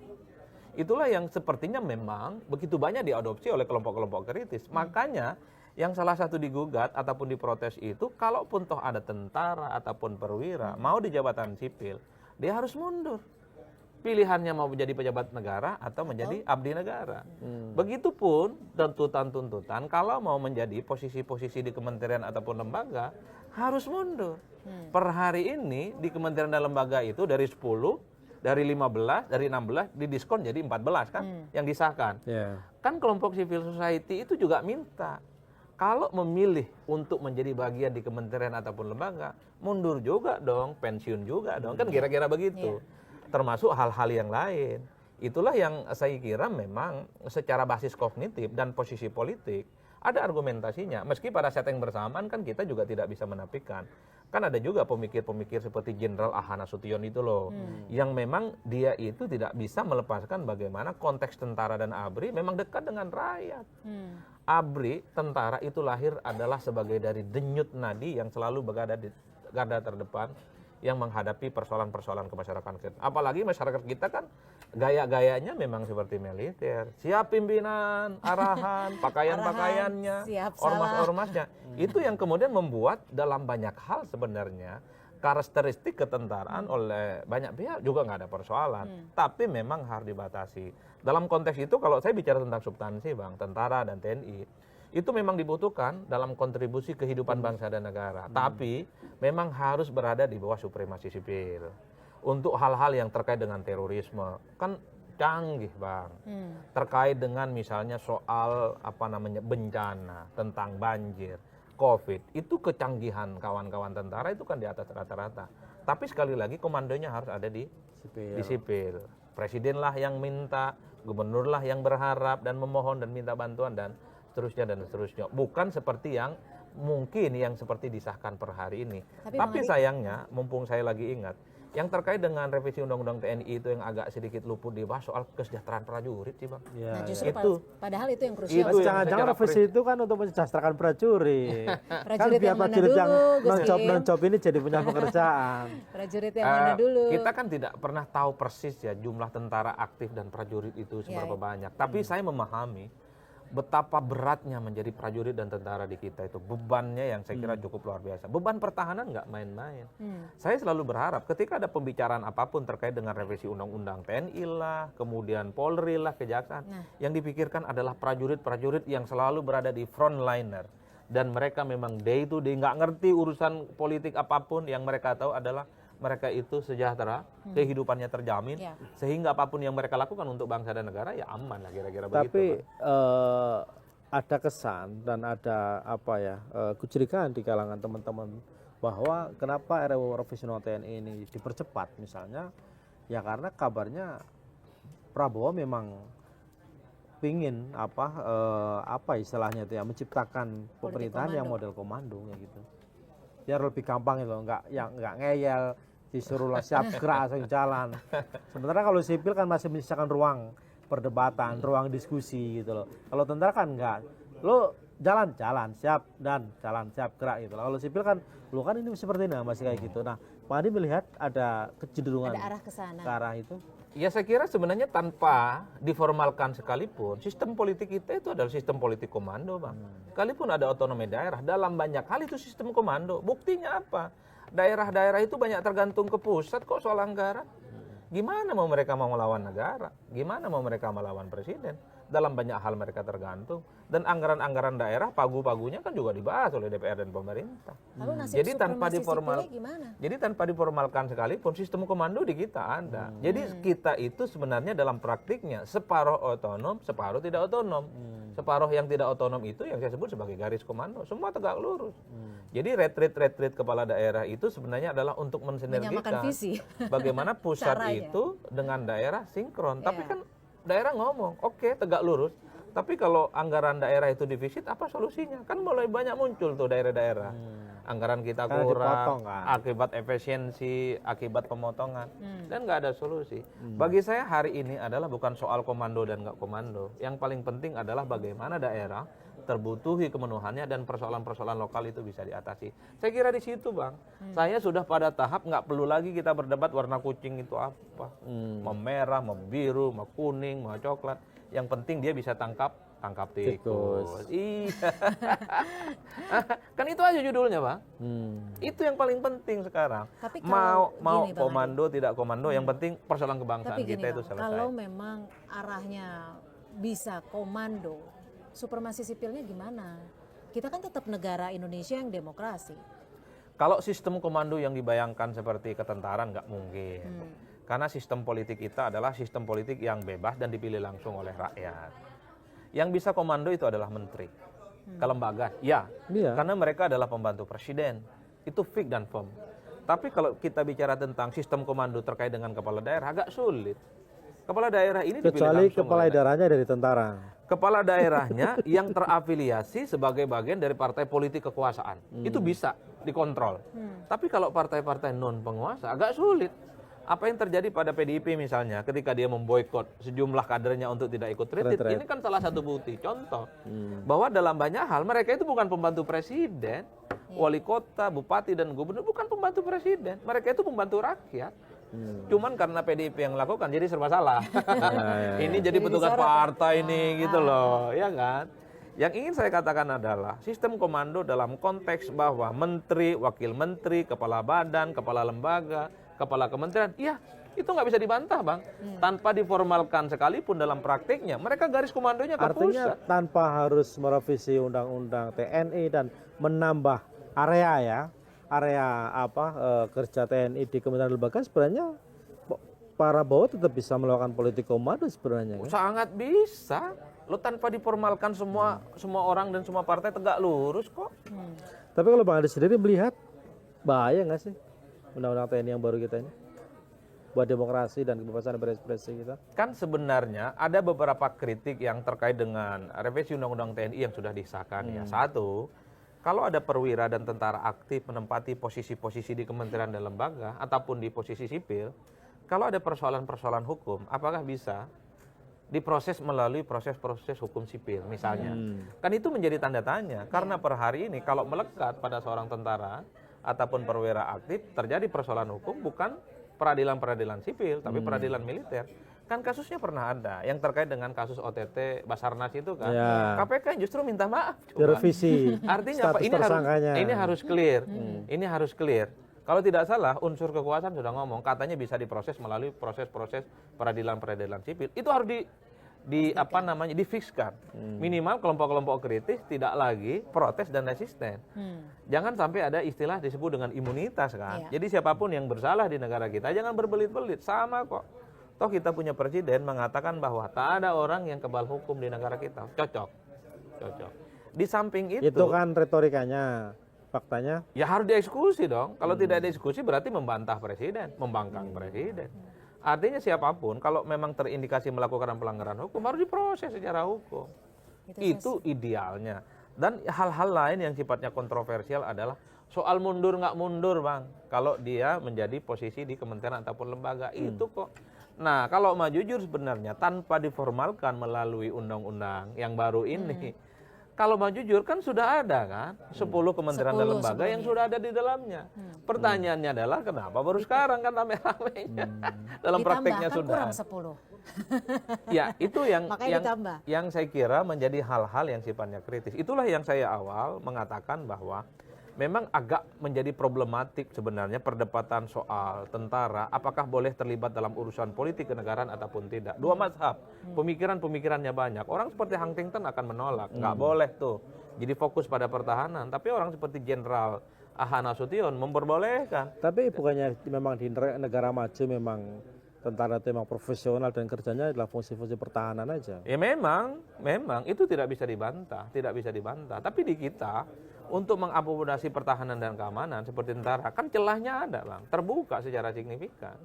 Itulah yang sepertinya memang begitu banyak diadopsi oleh kelompok-kelompok kritis. Makanya yang salah satu digugat ataupun diprotes itu, kalaupun toh ada tentara ataupun perwira mau di jabatan sipil, dia harus mundur. Pilihannya mau menjadi pejabat negara atau menjadi abdi negara. Begitupun tuntutan-tuntutan kalau mau menjadi posisi-posisi di kementerian ataupun lembaga harus mundur. Per hari ini di kementerian dan lembaga itu dari 10, dari 15, dari 16 didiskon jadi 14 kan yang disahkan. Ya. Kan kelompok civil society itu juga minta kalau memilih untuk menjadi bagian di kementerian ataupun lembaga, mundur juga dong, pensiun juga dong, kan kira-kira begitu. Termasuk hal-hal yang lain. Itulah yang saya kira memang secara basis kognitif dan posisi politik ada argumentasinya. Meski pada saat yang bersamaan kan kita juga tidak bisa menafikan. Kan ada juga pemikir-pemikir seperti Jenderal Ahana Sution itu loh, yang memang dia itu tidak bisa melepaskan bagaimana konteks tentara dan ABRI memang dekat dengan rakyat. ABRI, tentara itu lahir adalah sebagai dari denyut nadi yang selalu berada di garda terdepan yang menghadapi persoalan-persoalan kemasyarakatan kita. Apalagi masyarakat kita kan gaya-gayanya memang seperti militer. Siap pimpinan, arahan, pakaian-pakaiannya, siap salah. ormas-ormasnya. Itu yang kemudian membuat dalam banyak hal sebenarnya karakteristik ketentaraan oleh banyak pihak juga nggak ada persoalan. Tapi memang harus dibatasi. Dalam konteks itu kalau saya bicara tentang substansi Bang, tentara dan TNI, itu memang dibutuhkan dalam kontribusi kehidupan bangsa dan negara. Tapi memang harus berada di bawah supremasi sipil. Untuk hal-hal yang terkait dengan terorisme, kan canggih Bang. Terkait dengan misalnya soal bencana, tentang banjir, COVID, itu kecanggihan kawan-kawan tentara itu kan di atas rata-rata. Tapi sekali lagi komandonya harus ada di sipil. Presidenlah yang minta, gubernurlah yang berharap dan memohon dan minta bantuan dan seterusnya. Bukan seperti yang mungkin yang seperti disahkan per hari ini. Tapi sayangnya, mumpung saya lagi ingat, yang terkait dengan revisi Undang-Undang TNI itu yang agak sedikit luput dibahas soal kesejahteraan prajurit sih Bang. Nah justru itu, padahal itu yang krusial. itu yang Jangan-jangan secara revisi itu kan untuk mensejahterakan prajurit. Kan Prajurit biar yang mana prajurit yang dulu, Gus non-job ini jadi punya pekerjaan. Prajurit yang mana dulu? Kita kan tidak pernah tahu persis ya jumlah tentara aktif dan prajurit itu seberapa banyak. Tapi saya memahami betapa beratnya menjadi prajurit dan tentara di kita itu. Bebannya yang saya kira cukup luar biasa. Beban pertahanan nggak main-main. Saya selalu berharap ketika ada pembicaraan apapun terkait dengan revisi undang-undang TNI lah, kemudian Polri lah, Kejaksaan, yang dipikirkan adalah prajurit-prajurit yang selalu berada di frontliner. Dan mereka memang day to day, nggak ngerti urusan politik apapun, yang mereka tahu adalah mereka itu sejahtera, kehidupannya terjamin, sehingga apapun yang mereka lakukan untuk bangsa dan negara ya aman lah kira-kira begitu. Tapi ada kesan dan ada kecurigaan di kalangan teman-teman bahwa kenapa RUU Revisi Undang-Undang TNI ini dipercepat misalnya, ya karena kabarnya Prabowo memang pingin istilahnya itu ya, menciptakan pemerintahan yang model komando kayak gitu. Biar lebih gampang itu, nggak ngeyel, disuruh siap gerak langsung jalan. Sementara kalau sipil kan masih menyisakan ruang perdebatan, ruang diskusi gitu loh. Kalau tentara kan enggak. Lo jalan siap dan jalan siap gerak gitu loh. Kalau sipil kan lo kan ini seperti ini masih kayak gitu. Nah, Pak Adi melihat ada kecenderungan ada arah ke sana. Ke arah itu. Ya saya kira sebenarnya tanpa diformalkan sekalipun, sistem politik kita itu adalah sistem politik komando, Bang. Sekalipun ada otonomi daerah, dalam banyak hal itu sistem komando. Buktinya apa? Daerah-daerah itu banyak tergantung ke pusat kok soal anggaran. Gimana mau mereka mau melawan negara? Gimana mau mereka melawan presiden? Dalam banyak hal mereka tergantung. Dan anggaran-anggaran daerah, pagu-pagunya kan juga dibahas oleh DPR dan pemerintah. Lalu nasib Jadi tanpa gimana? Jadi tanpa diformalkan sekalipun, sistem komando di kita ada. Jadi kita itu sebenarnya dalam praktiknya separuh otonom, separuh tidak otonom. Separuh yang tidak otonom itu yang saya sebut sebagai garis komando. Semua tegak lurus. Jadi retreat kepala daerah itu sebenarnya adalah untuk mensinergikan visi. bagaimana pusat itu dengan daerah sinkron. Tapi kan daerah ngomong, oke, tegak lurus. Tapi kalau anggaran daerah itu defisit, apa solusinya? Kan mulai banyak muncul tuh daerah-daerah. Anggaran kita kurang, dipotong, kan? Akibat efisiensi, akibat pemotongan. Dan nggak ada solusi. Bagi saya hari ini adalah bukan soal komando dan nggak komando. Yang paling penting adalah bagaimana daerah terbutuhi kemenuhannya dan persoalan-persoalan lokal itu bisa diatasi. Saya kira di situ, Bang. Saya sudah pada tahap nggak perlu lagi kita berdebat warna kucing itu apa. Mau merah, mau biru, mau kuning, mau coklat. Yang penting dia bisa tangkap tikus. Iya. Kan itu aja judulnya, Bang. Itu yang paling penting sekarang. Tapi mau gini, komando tidak komando, yang penting persoalan kebangsaan Tapi gini, kita itu Bang, selesai. kalau memang arahnya bisa komando, supremasi sipilnya gimana? Kita kan tetap negara Indonesia yang demokrasi. Kalau sistem komando yang dibayangkan seperti ketentaraan nggak mungkin. Karena sistem politik kita adalah sistem politik yang bebas dan dipilih langsung oleh rakyat. Yang bisa komando itu adalah menteri. Kelembagaan, ya. Karena mereka adalah pembantu presiden. Itu fix dan firm. Tapi kalau kita bicara tentang sistem komando terkait dengan kepala daerah, agak sulit. Kepala daerah ini dipilih Kecuali langsung kepala daerahnya dari tentara. Kepala daerahnya yang terafiliasi sebagai bagian dari partai politik kekuasaan. Itu bisa dikontrol. Tapi kalau partai-partai non penguasa agak sulit. Apa yang terjadi pada PDIP misalnya ketika dia memboikot sejumlah kadernya untuk tidak ikut retreat, ini kan salah satu bukti contoh bahwa dalam banyak hal mereka itu bukan pembantu presiden, wali kota, bupati dan gubernur bukan pembantu presiden, mereka itu pembantu rakyat. Cuman karena PDIP yang melakukan jadi serba salah. Ini jadi petugas partai ini gitu loh, ya kan? Yang ingin saya katakan adalah sistem komando dalam konteks bahwa menteri, wakil menteri, kepala badan, kepala lembaga, kepala kementerian, ya itu nggak bisa dibantah, Bang. Tanpa diformalkan sekalipun dalam praktiknya, mereka garis komandonya ke Artinya pusat. tanpa harus merevisi undang-undang TNI dan menambah area kerja TNI di kementerian lembaga, sebenarnya para Prabowo tetap bisa melakukan politik komando sebenarnya. Kan? Sangat bisa. Lo tanpa diformalkan semua orang dan semua partai tegak lurus kok. Tapi kalau Bang Adi sendiri melihat bahaya nggak sih undang-undang TNI yang baru kita ini buat demokrasi dan kebebasan berekspresi kita? Kan sebenarnya ada beberapa kritik yang terkait dengan revisi undang-undang TNI yang sudah disahkan ya. Satu, kalau ada perwira dan tentara aktif menempati posisi-posisi di kementerian dan lembaga ataupun di posisi sipil, kalau ada persoalan-persoalan hukum, apakah bisa diproses melalui proses-proses hukum sipil misalnya? Kan itu menjadi tanda tanya, karena per hari ini kalau melekat pada seorang tentara ataupun perwira aktif terjadi persoalan hukum bukan peradilan-peradilan sipil tapi peradilan militer. Kan kasusnya pernah ada yang terkait dengan kasus OTT Basarnas itu kan. Ya. KPK justru minta maaf. coba. Direvisi. Artinya apa? status Ini tersangkanya. harus clear. Ini harus clear. Kalau tidak salah, unsur kekuasaan sudah ngomong, katanya bisa diproses melalui proses-proses peradilan sipil. Itu harus difikskan. Minimal kelompok-kelompok kritis tidak lagi protes dan resisten. Jangan sampai ada istilah disebut dengan imunitas kan. Iya. Jadi siapapun yang bersalah di negara kita jangan berbelit-belit, sama kok. Toh kita punya presiden mengatakan bahwa tak ada orang yang kebal hukum di negara kita. Cocok. Di samping Itu kan retorikanya. Faktanya ya harus dieksekusi dong. Kalau tidak dieksekusi berarti membantah presiden, membangkang presiden. Artinya siapapun kalau memang terindikasi melakukan pelanggaran hukum harus diproses secara hukum. Itu idealnya. Dan hal-hal lain yang sifatnya kontroversial adalah soal mundur nggak mundur Bang. Kalau dia menjadi posisi di kementerian ataupun lembaga itu kok. Nah kalau mau jujur sebenarnya tanpa diformalkan melalui undang-undang yang baru ini. Kalau mau jujur kan sudah ada kan 10 kementerian dan lembaga yang sudah ada di dalamnya. Pertanyaannya adalah kenapa baru sekarang kan rame-ramenya. Dalam prakteknya kan sudah. kurang 10. Ya, itu Makanya ditambah. yang saya kira menjadi hal-hal yang sifatnya kritis. Itulah yang saya awal mengatakan bahwa memang agak menjadi problematik sebenarnya perdebatan soal tentara apakah boleh terlibat dalam urusan politik kenegaraan ataupun tidak. Dua mazhab, pemikirannya banyak. Orang seperti Huntington akan menolak, nggak boleh tuh. Jadi fokus pada pertahanan. Tapi orang seperti Jenderal Ahana Nasution memperbolehkan. tapi bukannya memang di negara maju memang tentara itu memang profesional dan kerjanya adalah fungsi-fungsi pertahanan aja. Ya memang itu tidak bisa dibantah. Tapi di kita untuk mengakomodasi pertahanan dan keamanan seperti tentara kan celahnya ada Bang, terbuka secara signifikan.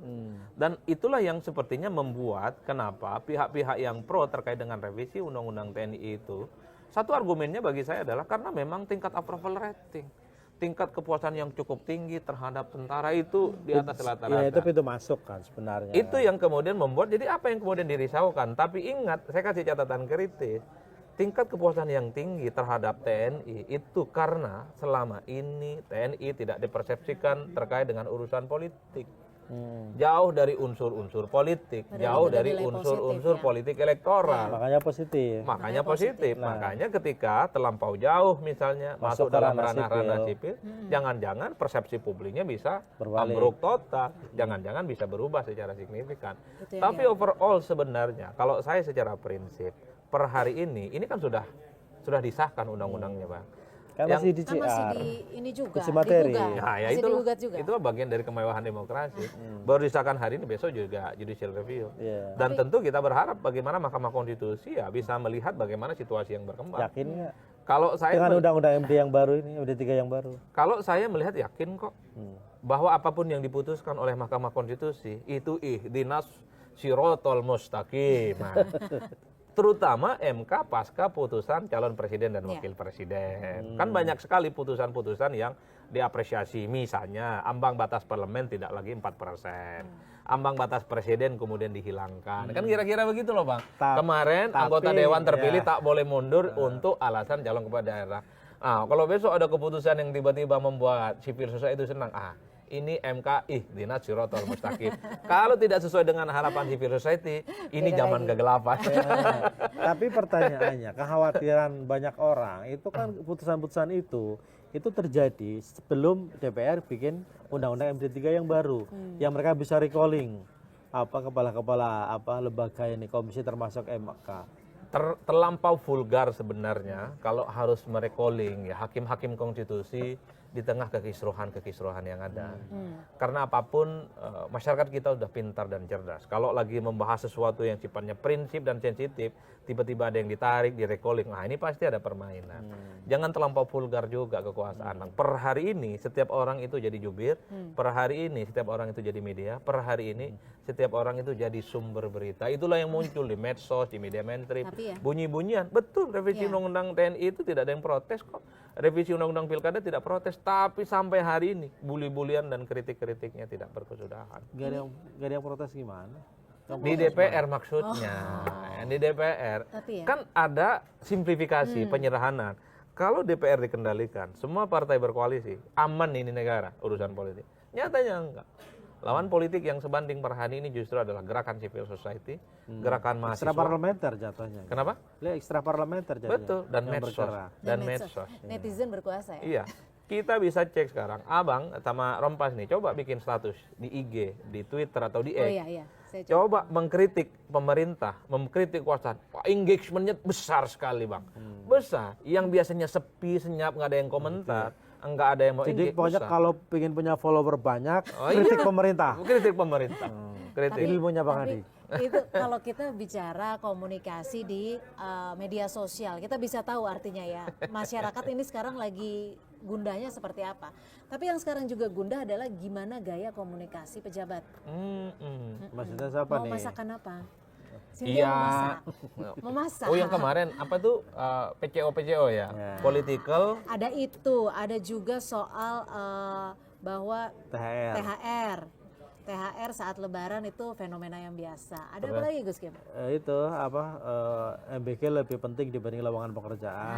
Dan itulah yang sepertinya membuat kenapa pihak-pihak yang pro terkait dengan revisi Undang-Undang TNI itu, satu argumennya bagi saya adalah karena memang tingkat approval rating, tingkat kepuasan yang cukup tinggi terhadap tentara itu di atas rata-rata. Ya itu pintu masuk kan sebenarnya. Itu yang kemudian membuat, jadi apa yang kemudian dirisaukan. Tapi ingat, saya kasih catatan kritis. Tingkat kepuasan yang tinggi terhadap TNI itu karena selama ini TNI tidak dipersepsikan terkait dengan urusan politik. Jauh dari unsur-unsur politik, jauh dari unsur-unsur politik elektoral. Makanya positif. Makanya ketika terlampau jauh misalnya masuk dalam ranah-ranah sipil, jangan-jangan persepsi publiknya bisa ambruk total, jangan-jangan bisa berubah secara signifikan. Tapi overall sebenarnya kalau saya secara prinsip per hari ini kan sudah disahkan undang-undangnya Bang. Kan masih di CR. Masih di ini juga, uji materi. Nah, ya masih itu digugat juga. Itu bagian dari kemewahan demokrasi. Baru disahkan hari ini, besok juga judicial review. Yeah. Dan tentu kita berharap bagaimana Mahkamah Konstitusi ya bisa melihat bagaimana situasi yang berkembang. Yakin nggak? Kalau saya Dengan undang-undang MD yang baru ini, MD 3 yang baru. Kalau saya melihat yakin kok bahwa apapun yang diputuskan oleh Mahkamah Konstitusi itu ihdinas sirotol mustaqim. Nah, terutama MK pasca putusan calon presiden dan wakil presiden. Kan banyak sekali putusan-putusan yang diapresiasi. Misalnya ambang batas parlemen tidak lagi 4%. Ambang batas presiden kemudian dihilangkan. Kan kira-kira begitu loh Bang. Kemarin anggota dewan terpilih tak boleh mundur untuk alasan calon kepala daerah. Kalau besok ada keputusan yang tiba-tiba membuat civil society itu senang. Ini MK ihdinas sirotol mustaqim. Kalau tidak sesuai dengan harapan civil society, ini zaman kegelapan. Tapi pertanyaannya, kekhawatiran banyak orang itu kan putusan-putusan itu terjadi sebelum DPR bikin undang-undang MD 3 yang baru, yang mereka bisa recalling kepala-kepala lembaga ini, komisi termasuk MK. Terlampau vulgar sebenarnya kalau harus merecalling ya hakim-hakim konstitusi di tengah kekisruhan yang ada. Karena apapun masyarakat kita udah pintar dan cerdas. Kalau lagi membahas sesuatu yang sifatnya prinsip dan sensitif, tiba-tiba ada yang ditarik, direcalling. Nah, ini pasti ada permainan. Jangan terlampau vulgar juga kekuasaan. Per hari ini setiap orang itu jadi jubir, per hari ini setiap orang itu jadi media, per hari ini setiap orang itu jadi sumber berita. Itulah yang muncul di medsos, di media mainstream. Bunyi-bunyian. Betul, revisi undang-undang TNI itu tidak ada yang protes kok. Revisi undang-undang pilkada tidak protes. Tapi sampai hari ini bully-bulian dan kritik-kritiknya tidak berkesudahan. Gak ada yang protes gimana? Di DPR maksudnya. Di DPR kan ada simplifikasi penyerahanan. Kalau DPR dikendalikan, semua partai berkoalisi, aman ini negara urusan politik. Nyatanya enggak. Lawan politik yang sebanding per hari ini justru adalah gerakan civil society, gerakan mahasiswa. Ekstra parlementer jatuhnya. Kenapa? Lihat ekstra parlementer jatuhnya. Betul, dan yang medsos. bergerak. Dan medsos. Netizen berkuasa ya. Iya. Kita bisa cek sekarang, Abang sama Rompas nih, coba bikin status di IG, di Twitter atau di X. Oh iya. Saya Coba mengkritik pemerintah, mengkritik kekuasaan. Wah, engagementnya besar sekali, Bang. Besar. Yang biasanya sepi, senyap, nggak ada yang komentar, nggak ada yang mau Jadi engage. pokoknya besar. kalau pengen punya follower banyak, Oh, kritik iya. pemerintah. Kritik pemerintah. Kritik. Ilmunya Bang Tapi Adi. itu kalau kita bicara komunikasi di media sosial, kita bisa tahu artinya ya, masyarakat ini sekarang lagi gundahnya seperti apa. Tapi yang sekarang juga gundah adalah gimana gaya komunikasi pejabat. Maksudnya siapa Mau nih? masakan apa? Iya. Memasak. Oh, yang kemarin apa tuh PCO ya? Political. Ada itu, ada juga soal bahwa THR. THR saat Lebaran itu fenomena yang biasa. Ada apa lagi Gus Kim? Itu apa MBK lebih penting dibanding lowongan pekerjaan.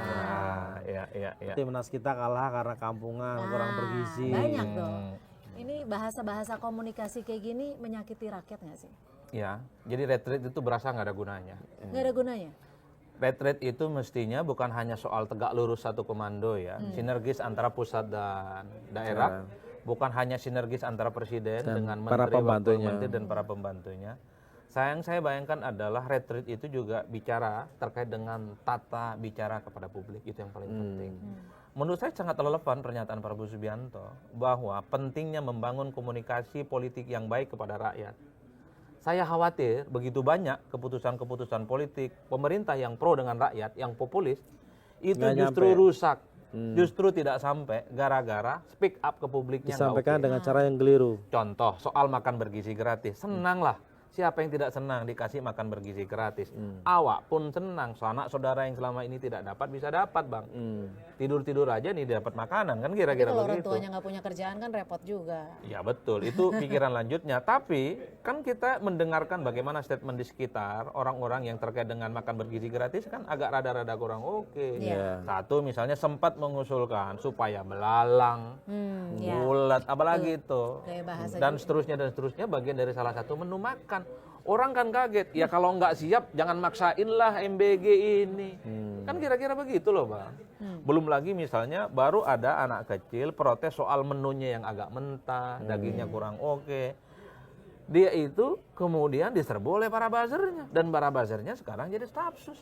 Iya. Timnas kita kalah karena kampungan, kurang bergizi. Banyak dong. Ini bahasa-bahasa komunikasi kayak gini menyakiti rakyat nggak sih? Ya, jadi retreat itu berasa nggak ada gunanya. Nggak ada gunanya. Retreat itu mestinya bukan hanya soal tegak lurus satu komando ya, sinergis antara pusat dan daerah, bukan hanya sinergis antara presiden dengan para menteri, wakil pembantunya. menteri dan para pembantunya. Saya bayangkan adalah retreat itu juga bicara terkait dengan tata bicara kepada publik, itu yang paling penting. Menurut saya sangat relevan pernyataan Prabowo Subianto bahwa pentingnya membangun komunikasi politik yang baik kepada rakyat. Saya khawatir begitu banyak keputusan-keputusan politik pemerintah yang pro dengan rakyat, yang populis, itu Nggak justru nyampe. rusak, justru tidak sampai gara-gara speak up ke publiknya. nggak Disampaikan oke. dengan cara yang keliru. Contoh soal makan bergizi gratis, senanglah. Siapa yang tidak senang dikasih makan bergizi gratis? Awak pun senang, sanak saudara yang selama ini tidak dapat bisa dapat, Bang. Tidur-tidur aja nih dapat makanan, kan kira-kira Kalau orang begitu. tuanya nggak punya kerjaan kan repot juga. Ya betul, itu pikiran lanjutnya. Tapi kan kita mendengarkan bagaimana statement di sekitar orang-orang yang terkait dengan makan bergizi gratis kan agak rada-rada kurang oke. Iya. Satu misalnya sempat mengusulkan supaya belalang, Ya. bulat, apalagi itu. Gaya bahasa Dan seterusnya bagian dari salah satu menu makan. Orang kan kaget, ya kalau nggak siap jangan maksain lah MBG ini. Kan kira-kira begitu loh Bang. Belum lagi misalnya baru ada anak kecil protes soal menunya yang agak mentah, dagingnya kurang oke. Dia itu kemudian diserbu oleh para buzzernya. Dan para buzzernya sekarang jadi staf sus.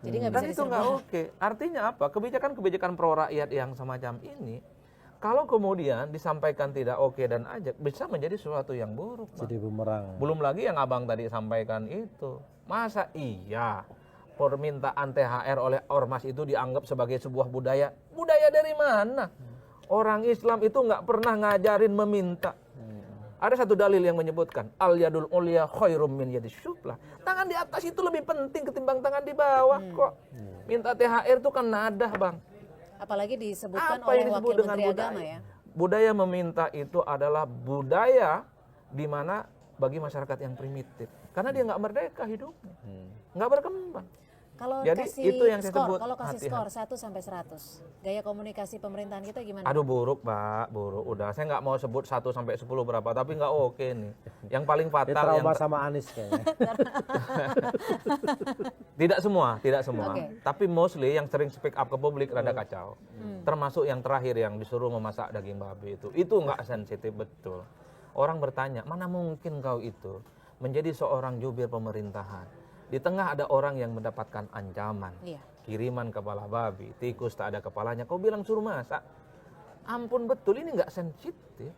Jadi nggak Dan bisa itu nggak oke. Artinya apa? Kebijakan-kebijakan pro rakyat yang semacam ini, kalau kemudian disampaikan tidak oke dan ajak, bisa menjadi sesuatu yang buruk. Bang. Jadi bumerang. Belum lagi yang abang tadi sampaikan itu. Masa iya permintaan THR oleh ormas itu dianggap sebagai sebuah budaya? Budaya dari mana? Orang Islam itu nggak pernah ngajarin meminta. Ada satu dalil yang menyebutkan al yadul ulya khairum min yadis syuflah. Tangan di atas itu lebih penting ketimbang tangan di bawah kok. Minta THR itu kan nadah, Bang. Apalagi disebutkan Apa oleh yang disebut Wakil dengan Menteri budaya? Agama ya. Budaya meminta itu adalah budaya di mana bagi masyarakat yang primitif. Karena dia nggak merdeka hidupnya, nggak berkembang. Kalau Jadi kasih itu yang saya skor, sebut kalau kasih hati-hati. skor 1 sampai 100, gaya komunikasi pemerintahan kita gimana? Aduh buruk Pak, buruk. Udah saya nggak mau sebut 1 sampai 10 berapa, tapi nggak oke nih. Yang paling Dia fatal yang trauma sama Anies kayaknya. tidak semua. Oke. Tapi mostly yang sering speak up ke publik rada kacau. Termasuk yang terakhir yang disuruh memasak daging babi itu. Itu nggak sensitif betul. Orang bertanya, mana mungkin kau itu menjadi seorang jubir pemerintahan. Di tengah ada orang yang mendapatkan ancaman. Iya. Kiriman kepala babi, tikus tak ada kepalanya. Kau bilang suruh masak. Ampun betul, ini nggak sensitif.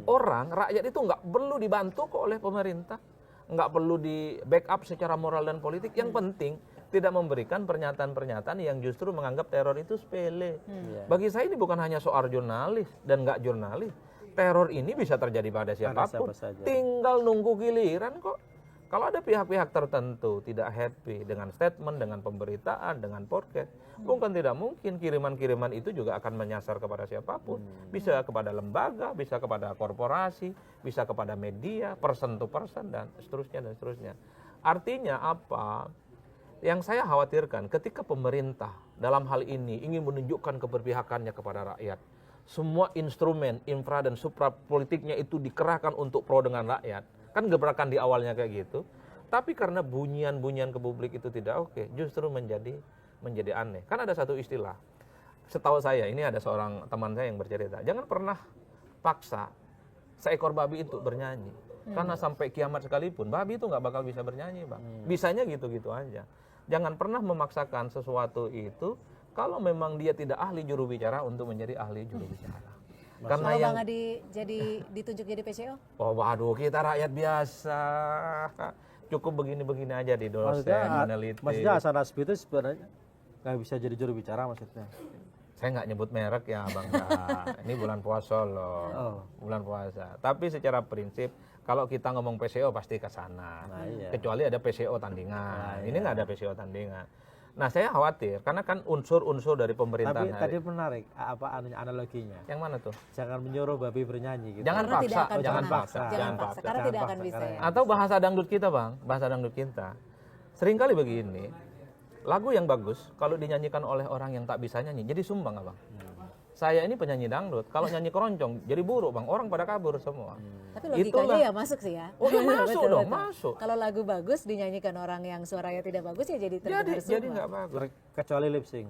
Orang, rakyat itu nggak perlu dibantu kok oleh pemerintah. Nggak perlu di backup secara moral dan politik. Yang penting tidak memberikan pernyataan-pernyataan yang justru menganggap teror itu sepele. Bagi saya ini bukan hanya soal jurnalis dan nggak jurnalis. Teror ini bisa terjadi pada siapapun. siapa saja. Tinggal nunggu giliran kok. Kalau ada pihak-pihak tertentu tidak happy dengan statement, dengan pemberitaan, dengan podcast, bukan tidak mungkin kiriman-kiriman itu juga akan menyasar kepada siapapun. Bisa kepada lembaga, bisa kepada korporasi, bisa kepada media, person to person, dan seterusnya, dan seterusnya. Artinya apa? Yang saya khawatirkan ketika pemerintah dalam hal ini ingin menunjukkan keberpihakannya kepada rakyat, semua instrumen infra dan supra politiknya itu dikerahkan untuk pro dengan rakyat. Kan gebrakan di awalnya kayak gitu. Tapi karena bunyian-bunyian ke publik itu tidak oke, justru menjadi aneh. Kan ada satu istilah. Setahu saya, ini ada seorang teman saya yang bercerita, jangan pernah paksa seekor babi itu bernyanyi. Karena sampai kiamat sekalipun, babi itu nggak bakal bisa bernyanyi, Bang. Bisanya gitu-gitu aja. Jangan pernah memaksakan sesuatu itu kalau memang dia tidak ahli juru bicara untuk menjadi ahli juru bicara. Karena Mau yang Bang Adi ditunjuk jadi PCO? oh waduh, kita rakyat biasa. Cukup begini-begini aja di dosen, meneliti. Maksudnya Hasan Nasbi itu sebenarnya nggak bisa jadi juru bicara maksudnya. Saya nggak nyebut merek ya Bang. Ini bulan puasa loh. Bulan puasa. Tapi secara prinsip kalau kita ngomong PCO pasti ke sana. iya. Kecuali ada PCO tandingan. Ini nggak ada PCO tandingan. Nah, saya khawatir karena kan unsur-unsur dari Tapi pemerintahan tadi menarik apa analoginya. yang mana tuh? Jangan menyuruh babi bernyanyi gitu. Jangan Karena tidak paksa, akan jangan pernah. paksa, Jangan jangan paksa. paksa. Karena Jangan tidak akan paksa, bisa karena ya. Atau bahasa dangdut kita, Bang. Bahasa dangdut kita. Seringkali begini. Lagu yang bagus kalau dinyanyikan oleh orang yang tak bisa nyanyi jadi sumbang, Abang. Saya ini penyanyi dangdut, kalau nyanyi keroncong jadi buruk, Bang. Orang pada kabur semua. Tapi logikanya ya masuk sih ya. Oh, ya masuk Betul, dong, betul. masuk. Kalau lagu bagus dinyanyikan orang yang suaranya tidak bagus ya jadi terdengar Jadi sumbang. nggak bagus. Kecuali lip sync.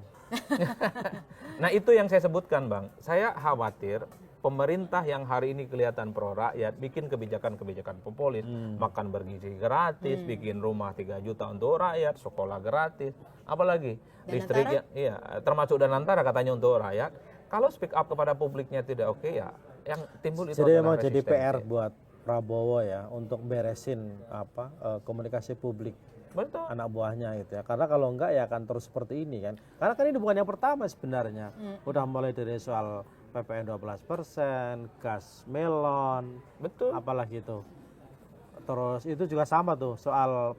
Nah, itu yang saya sebutkan, Bang. Saya khawatir pemerintah yang hari ini kelihatan pro rakyat bikin kebijakan-kebijakan populis, makan bergizi gratis, bikin rumah 3 juta untuk rakyat, sekolah gratis, apalagi listrik ya, iya, termasuk Danantara katanya untuk rakyat. Kalau speak up kepada publiknya tidak oke ya, yang timbul itu Jadi adalah memang jadi resistensi. PR buat Prabowo ya untuk beresin komunikasi publik Betul. anak buahnya itu ya. Karena kalau enggak ya akan terus seperti ini kan. Karena kan ini bukan yang pertama sebenarnya. Udah mulai dari soal PPN 12%, gas melon, Betul. apalagi itu. Terus itu juga sama tuh soal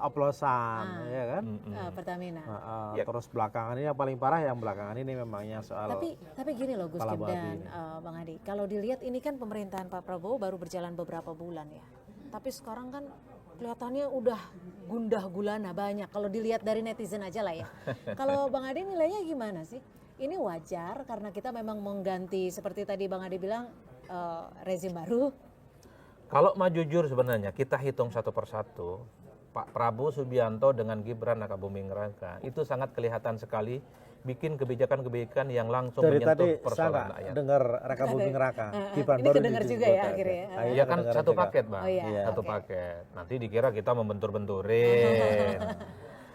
oplosan ya kan. Pertamina. Ya. Terus belakangan ini yang paling parah yang belakangan ini memangnya soal Tapi gini loh Gus kepala Kim babi dan ini. Bang Adi, kalau dilihat ini kan pemerintahan Pak Prabowo baru berjalan beberapa bulan ya. Tapi sekarang kan kelihatannya udah gundah gulana banyak. Kalau dilihat dari netizen aja lah ya. Kalau Bang Adi nilainya gimana sih? Ini wajar karena kita memang mengganti seperti tadi Bang Adi bilang rezim baru. Kalau mau jujur sebenarnya kita hitung satu persatu, Pak Prabowo Subianto dengan Gibran Rakabuming Raka itu sangat kelihatan sekali bikin kebijakan-kebijakan yang langsung dari menyentuh tadi persoalan saya rakyat. dengar Raka Buming Raka. Gibran Ini baru kedengar disebut juga ya aja. akhirnya ya. Iya, Ya kan kedengaran satu juga. paket, Bang. Oh iya, Satu oke. paket. Nanti dikira kita membentur-benturin.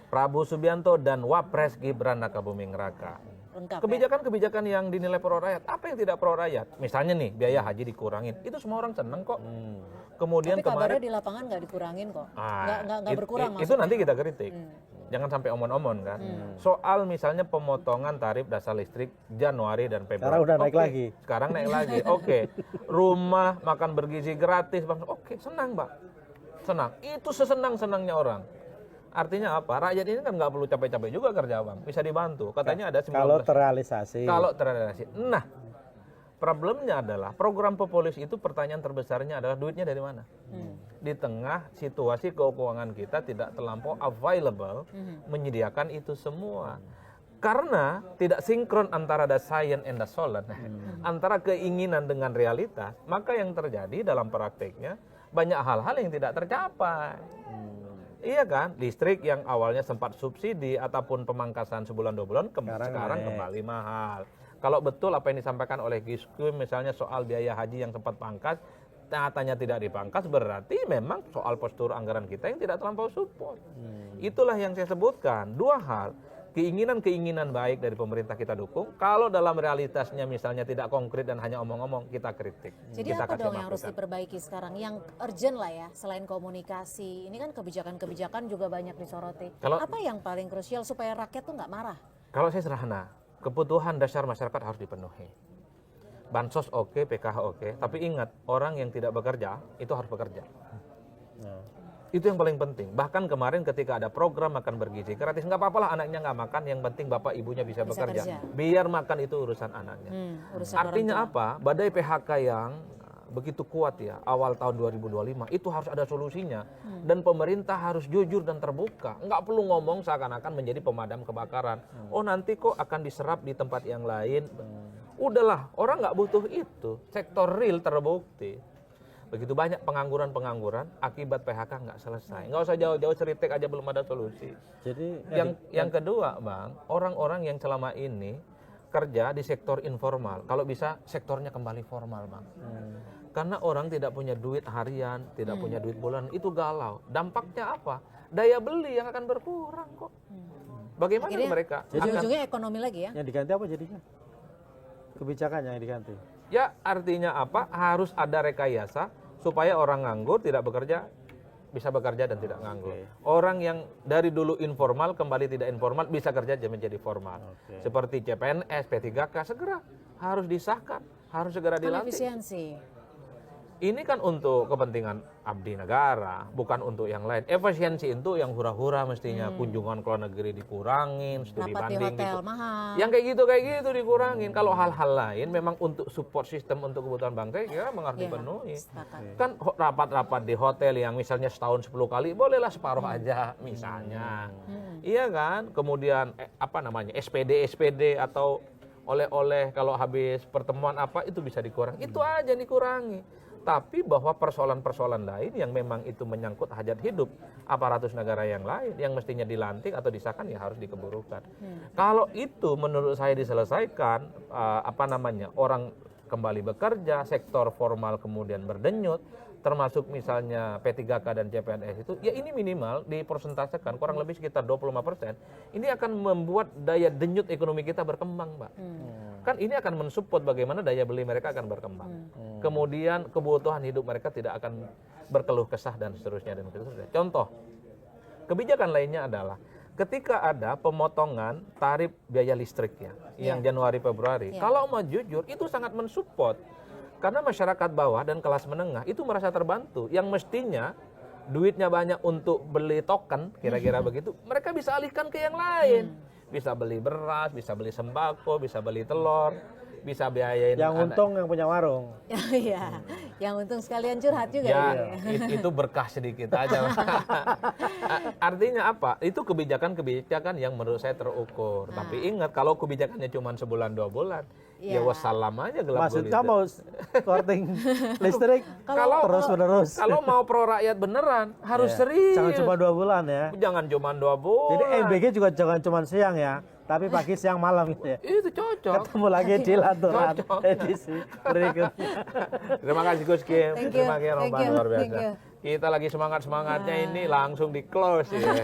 Prabowo Subianto dan Wapres Gibran Rakabuming Raka. Lengkap ya. Kebijakan-kebijakan yang dinilai pro rakyat, apa yang tidak pro rakyat? Misalnya nih, biaya haji dikurangin. Itu semua orang seneng kok. Kemudian Tapi kabarnya kemarin di lapangan nggak dikurangin kok. Ah, Nggak berkurang itu maksudnya. nanti kita kritik. Jangan sampai omon-omon kan. Soal misalnya pemotongan tarif dasar listrik Januari dan Februari. Sekarang udah naik Oke, lagi. Sekarang naik lagi. Oke. Rumah makan bergizi gratis, Bang. Oke, senang, Bang. Senang. Itu sesenang-senangnya orang. Artinya apa? Rakyat ini kan nggak perlu capek-capek juga kerja, Bang. Bisa dibantu. Katanya ada 19. Kalau terrealisasi. Kalau terrealisasi. Nah, problemnya adalah program populis itu pertanyaan terbesarnya adalah duitnya dari mana? Di tengah situasi keuangan kita tidak terlampau available menyediakan itu semua. Karena tidak sinkron antara the science and the solar, antara keinginan dengan realitas, maka yang terjadi dalam prakteknya banyak hal-hal yang tidak tercapai. Iya kan, listrik yang awalnya sempat subsidi ataupun pemangkasan sebulan 2 bulan sekarang kembali mahal. Kalau betul apa yang disampaikan oleh Gus Kim misalnya soal biaya haji yang sempat pangkas, nyatanya tidak dipangkas, berarti memang soal postur anggaran kita yang tidak terlampau support. Itulah yang saya sebutkan, 2 hal. Keinginan-keinginan baik dari pemerintah kita dukung, kalau dalam realitasnya misalnya tidak konkret dan hanya omong-omong, kita kritik. Jadi kita apa kasih dong yang harus masukan. diperbaiki sekarang? Yang urgent lah ya, selain komunikasi. Ini kan kebijakan-kebijakan juga banyak disoroti. Kalau- Apa yang paling krusial supaya rakyat tuh nggak marah? Kalau saya sederhana, kebutuhan dasar masyarakat harus dipenuhi. Bansos oke, PKH oke, tapi ingat orang yang tidak bekerja itu harus bekerja. Itu yang paling penting. Bahkan kemarin ketika ada program makan bergizi gratis, nggak apa-apa lah anaknya nggak makan, yang penting bapak ibunya bisa bekerja. kerja. Biar makan itu urusan anaknya. Urusan Artinya orang tua. apa? Badai PHK yang begitu kuat ya awal tahun 2025 itu harus ada solusinya, dan pemerintah harus jujur dan terbuka. Nggak perlu ngomong seakan-akan menjadi pemadam kebakaran. Oh nanti kok akan diserap di tempat yang lain. Udahlah, orang nggak butuh itu. Sektor real terbukti. Begitu banyak pengangguran akibat PHK nggak selesai. Nggak usah jauh-jauh ceritik aja belum ada solusi. Jadi Yang kedua, Bang, orang-orang yang selama ini kerja di sektor informal, kalau bisa sektornya kembali formal, Bang. Karena orang tidak punya duit harian, tidak punya duit bulanan, itu galau. Dampaknya apa? Daya beli yang akan berkurang kok. Bagaimana Akhirnya, mereka? ujung-ujungnya ekonomi lagi ya. yang diganti apa jadinya? Kebijakannya yang diganti. Ya artinya apa? Harus ada rekayasa supaya orang nganggur tidak bekerja, bisa bekerja dan tidak nganggur. Orang yang dari dulu informal kembali tidak informal bisa kerja menjadi formal. Seperti CPNS, P3K segera harus disahkan, harus segera Kan dilantik. efisiensi. Ini kan untuk kepentingan abdi negara, bukan untuk yang lain. Efisiensi itu yang hura-hura mestinya, kunjungan ke luar negeri dikurangin, studi Rapat di banding hotel mahal. yang kayak gitu dikurangin. Kalau hal-hal lain memang untuk support sistem untuk kebutuhan bangsa ya harus dipenuhi. Sepakat. Kan rapat-rapat di hotel yang misalnya setahun 10 kali, bolehlah separuh aja misalnya. Iya kan? Kemudian SPD atau oleh-oleh kalau habis pertemuan apa itu bisa dikurangi. Itu aja dikurangi. Tapi bahwa persoalan-persoalan lain yang memang itu menyangkut hajat hidup aparatus negara yang lain yang mestinya dilantik atau disahkan ya harus dikeburukan. Kalau itu menurut saya diselesaikan, orang kembali bekerja, sektor formal kemudian berdenyut, termasuk misalnya P3K dan CPNS itu, ya ini minimal dipersentasekan kurang lebih sekitar 25%. Ini akan membuat daya denyut ekonomi kita berkembang, Mbak. Kan ini akan mensupport bagaimana daya beli mereka akan berkembang. Kemudian kebutuhan hidup mereka tidak akan berkeluh kesah dan seterusnya. Contoh, kebijakan lainnya adalah ketika ada pemotongan tarif biaya listrik yang Januari Februari, kalau mau jujur itu sangat mensupport. Karena masyarakat bawah dan kelas menengah itu merasa terbantu. Yang mestinya duitnya banyak untuk beli token, kira-kira begitu, mereka bisa alihkan ke yang lain. Bisa beli beras, bisa beli sembako, bisa beli telur, bisa biayain. Yang untung yang punya warung. Iya, yang untung sekalian curhat juga. Ya, itu berkah sedikit aja. Artinya apa? Itu kebijakan-kebijakan yang menurut saya terukur. Tapi ingat, kalau kebijakannya cuma sebulan 2 bulan, ya wassalam aja gelap gulita. Maksudnya mau korting listrik terus-menerus. Kalau mau pro rakyat beneran, harus serius. Jangan cuma 2 bulan ya. Jangan cuma 2 bulan. Jadi MBG juga jangan cuma siang ya, tapi pagi, siang, malam gitu ya. Itu cocok. Ketemu lagi di Lanturan edisi berikutnya. Terima kasih Gus Kim. Thank you. Terima kasih Thank Roman, you. luar Thank biasa. you. Kita lagi semangat-semangatnya ini langsung di close ya.